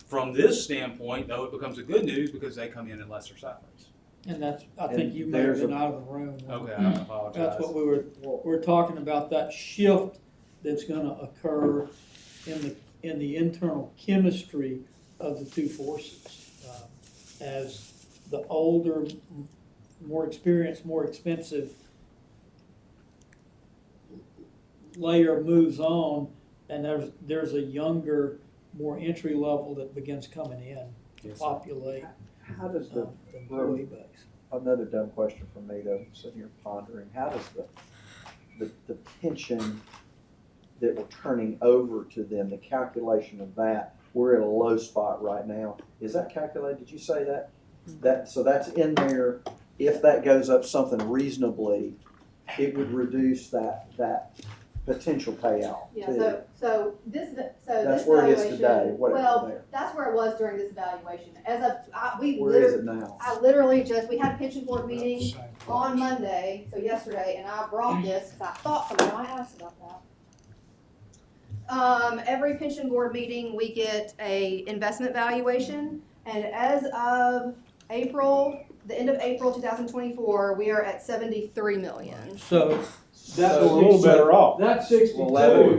From this standpoint, though, it becomes a good news because they come in at lesser salaries. And that's, I And think you may have there's been a- out of the room. Okay, I apologize. That's what we're talking about, that shift that's gonna occur in the internal chemistry of the two forces. As the older, more experienced, more expensive layer moves on, and there's a younger, more entry level that begins coming in to Yes, sir. populate How does the, the employee base. another dumb question from me though, sitting here pondering, how does the pension that we're turning over to them, the calculation of that, we're at a low spot right now. Is that calculated? Did you say that? So that's in there. If that goes up something reasonably, it would reduce that potential payout Yeah, too. so this That's where it is valuation- today, whatever Well, there. that's where it was during this evaluation. Where is it now? I literally we had a pension board meeting on Monday, so yesterday, and I brought this because I thought somebody might ask about that. Every pension board meeting, we get a investment valuation, and as of the end of April 2024, we are at 73 million. So, That's So a little better off. That Well,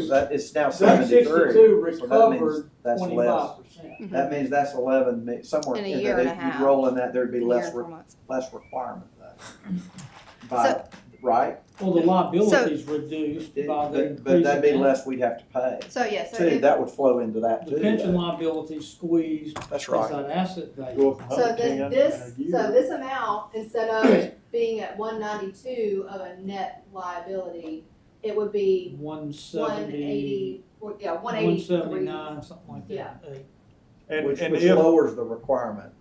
that is now that 73. 62 So that means recovered that's less. 25%. That means that's 11, somewhere In a in year there, and a you'd half. roll in that, there'd be A year less, and 4 months. less requirement of that. Right? Well, the liability's reduced by the increase. But that'd be in- less we'd have to pay. So yeah, so Too, if, that would flow into that The too. pension though. liability's squeezed That's as right. that asset value. Go up so another 10 in a year. this amount, instead of being at 192 of a net liability, it would be 170, 183. 179, something like Yeah. that. Which And if, lowers the requirement.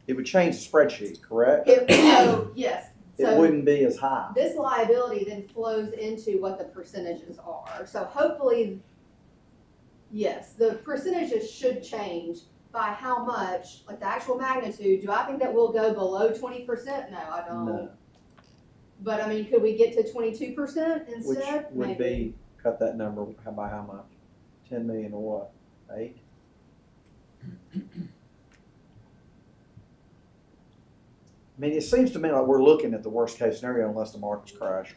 It would change the spreadsheet, correct? Yes, It so wouldn't be as high. this liability then flows into what the percentages are. So hopefully, yes, the percentages should change. By how much, like the actual magnitude, do I think that we'll go below 20%? No, I don't. No. But I mean, could we get to 22% Which instead? would Maybe. be, cut that number by how much? 10 million or what? 8? I mean, it seems to me like we're looking at the worst case scenario unless the markets crash.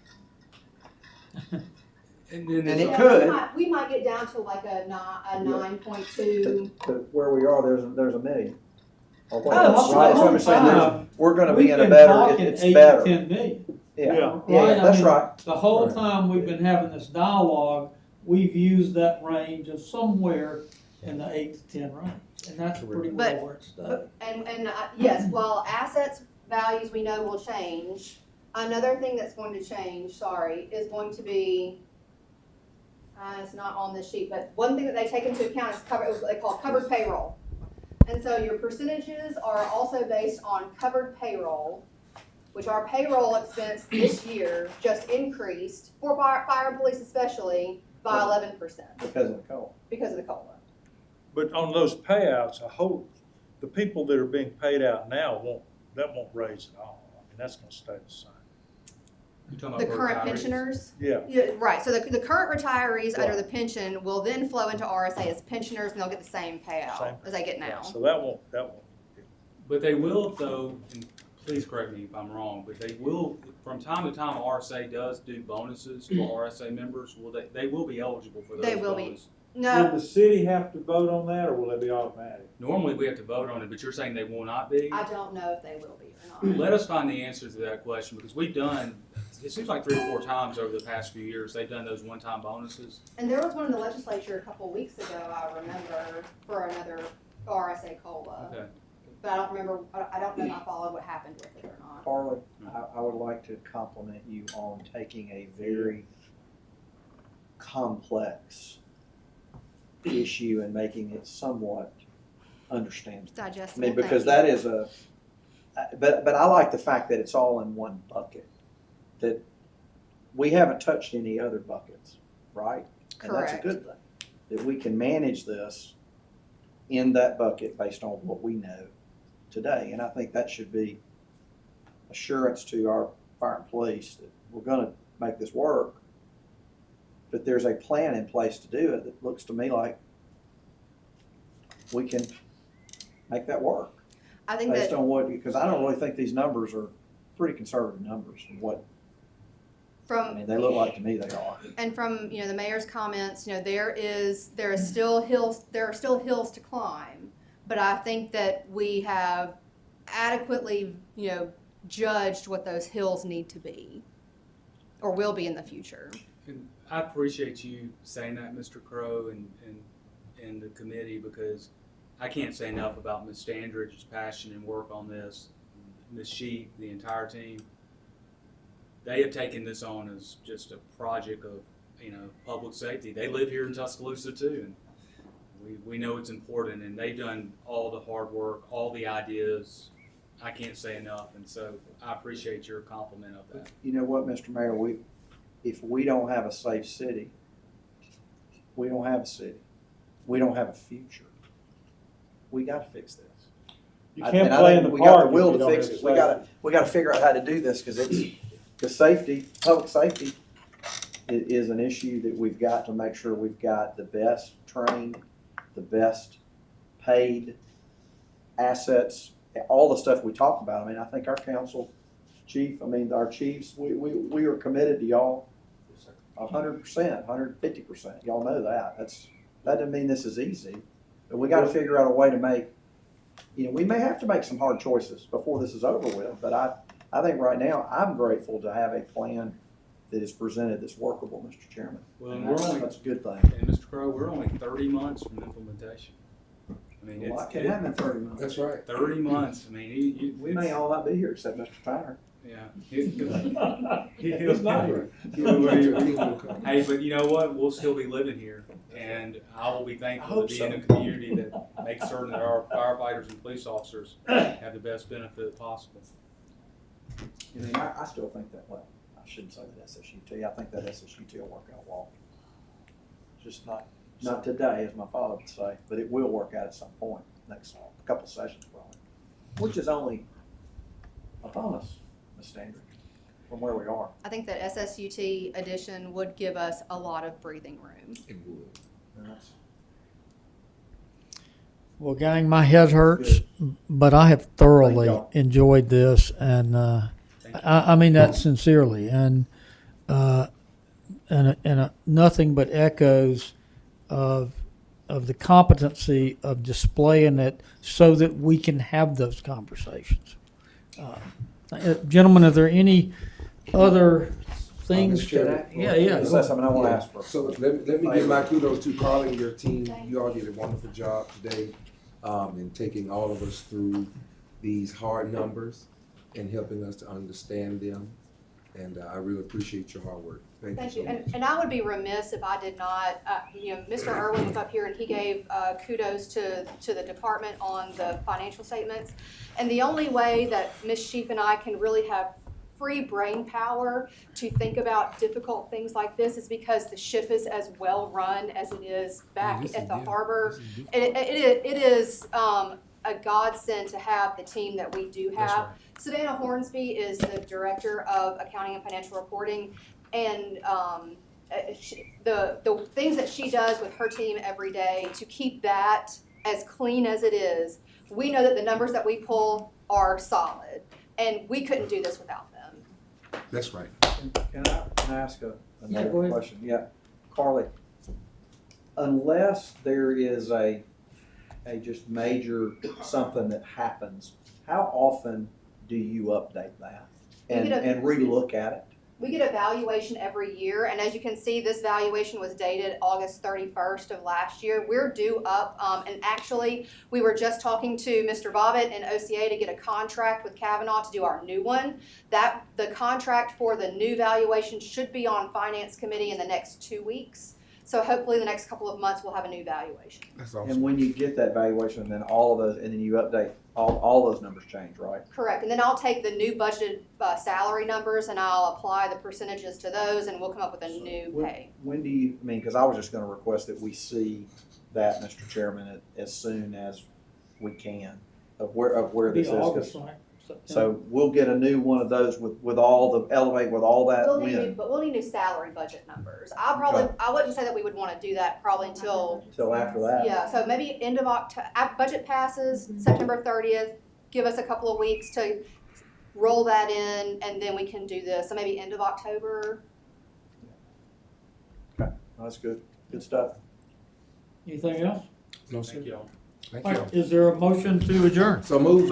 And then And there's it Yeah, could. we might get down to like a 9.2. But where we are, there's a million. Or what? Oh, Right, that's what I'm saying. time. We're gonna We've be in a been better, talking it's 8 better. to 10 million. Yeah, Yeah. yeah, Right, I that's mean, right. The whole Right. time we've been having this dialogue, we've used that range of somewhere in the 8 to 10 range. And that's pretty well But- where it's stuck. And yes, while assets values we know will change, another thing that's going to change, is going to be, it's not on this sheet, but one thing that they take into account is what they call covered payroll. And so your percentages are also based on covered payroll, which our payroll expense this year just increased, for fire and police especially, by 11% Because of the coal. because of the COLA. but on those payouts, I hope the people that are being paid out now won't raise at all. I mean, that's gonna stay the same. You talking The about current retirees? pensioners. Yeah, Yeah, right, so the current retirees under Right. the pension will then flow into RSA as pensioners, and they'll get the same Same. payout as they get now. so that won't. But they will though, and please correct me if I'm wrong, but they will, from time to time, RSA does do bonuses for RSA members. Will they will be eligible for those They will be. bonuses. Will No, the city have to vote on that, or will it be automatic? Normally, we have to vote on it, but you're saying they will not be? I don't know if they will be or not. Let us find the answer to that question, because we've done, it seems like 3 or 4 times over the past few years, they've done those one-time bonuses. And there was one in the legislature a couple weeks ago, I remember, for another RSA COLA. Okay. But I don't remember, I don't know if I followed what happened with it or not. Carly, I would like to compliment you on taking a very complex issue and making it somewhat understandable. I Digestible. mean, because that is but I like the fact that it's all in one bucket. That we haven't touched any other buckets, right? And that's a Correct. good thing. That we can manage this in that bucket based on what we know today. And I think that should be assurance to our fire and police that we're gonna make this work. But there's a plan in place to do it that looks to me like we can make that work. I think Based that, on what, because I don't really think these numbers are pretty conservative numbers from what, I mean, they look like to me they are. and from, the mayor's comments, there are still hills to climb. But I think that we have adequately, judged what those hills need to be or will be in the future. And I appreciate you saying that, Mr. Crow, and the committee, because I can't say enough about Ms. Standridge's passion and work on this. Ms. Sheep, the entire team, they have taken this on as just a project of, public safety. They live here in Tuscaloosa too, and we know it's important, and they've done all the hard work, all the ideas. I can't say enough, and so I appreciate your compliment of that. You know what, Mr. Mayor, if we don't have a safe city, we don't have a city. We don't have a future. We gotta fix this. You And can't I play in think the we got park the if will you to don't fix have it. safety. We gotta figure out how to do this, because the safety, public safety is an issue that we've got to make sure we've got the best trained, the best paid assets, all the stuff we talk about. I mean, I think our council chief, our chiefs, we are committed to y'all 100%, 150%. Y'all know that. That doesn't mean this is easy, but we gotta figure out a way to make, we may have to make some hard choices before this is over with, but I think right now, I'm grateful to have a plan that is presented that's workable, Mr. Chairman. Well, And we're only, that's a good thing. and Mr. Crow, we're only 30 months from implementation. I mean, Well, I it's can have in 30 months. That's right. 30 months. I mean, We may all not be here except Mr. Tyner. Yeah. He's not here. Hey, but you know what? We'll still be living here, and I will be thankful I hope to be in so. a community that makes certain that our firefighters and police officers have the best benefit possible. I still think that, well, I shouldn't say that SSUT. I think that SSUT will work out well. Just not today, as my father would say, but it will work out at some point, next couple sessions probably. Which is only a bonus, Ms. Standard, from where we are. I think that SSUT addition would give us a lot of breathing room. It would. And that's- Well, gang, my head hurts, but I have thoroughly Thank y'all. enjoyed this, and Thank you. I mean that sincerely, and nothing but echoes of the competency of displaying it so that we can have those conversations. Gentlemen, are there any other things? Mr. Chairman? Yeah. Is that something I want to ask for? So let me give my kudos to Carly and your team. You all did a wonderful job today in taking all of us through these hard numbers and helping us to understand them. And I really appreciate your hard work. Thank you so much. And I would be remiss if I did not, Mr. Irwin was up here and he gave kudos to the department on the financial statements. And the only way that Ms. Sheep and I can really have free brain power to think about difficult things like this is because the ship is as well run as it is back at the harbor. It is a godsend to have the team that we do have. Savannah Hornsby is the Director of Accounting and Financial Reporting, and the things that she does with her team every day to keep that as clean as it is, we know that the numbers that we pull are solid, and we couldn't do this without them. That's right. Can I ask another go ahead. question? Yeah. Carly, unless there is a just major something that happens, how often do you update that and, We get a- and relook at it? We get a valuation every year, and as you can see, this valuation was dated August 31st of last year. We're due up, and actually, we were just talking to Mr. Bobbitt and OCA to get a contract with Kavanaugh to do our new one. The contract for the new valuation should be on Finance Committee in the next 2 weeks. So hopefully, the next couple of months, we'll have a new valuation. That's And awesome. when you get that valuation, then all of those, and then you update, all those numbers change, right? Correct, and then I'll take the new budgeted salary numbers and I'll apply the percentages to those, and we'll come up with a new pay. When do you, I mean, because I was just gonna request that we see that, Mr. Chairman, as soon as we can, of where Be this is. August, right? So we'll get a new one of those with all the, elevate with all that We'll need when, new, but we'll need new salary budget numbers. Okay. I wouldn't say that we would wanna do that probably until, till after that. yeah, so maybe end of budget passes, September 30th, give us a couple of weeks to roll that in, and then we can do this, so maybe end of October. That's good, good stuff. Anything else? No, sir. Thank y'all. Thank All you. right, is there a motion to adjourn? So move. Move.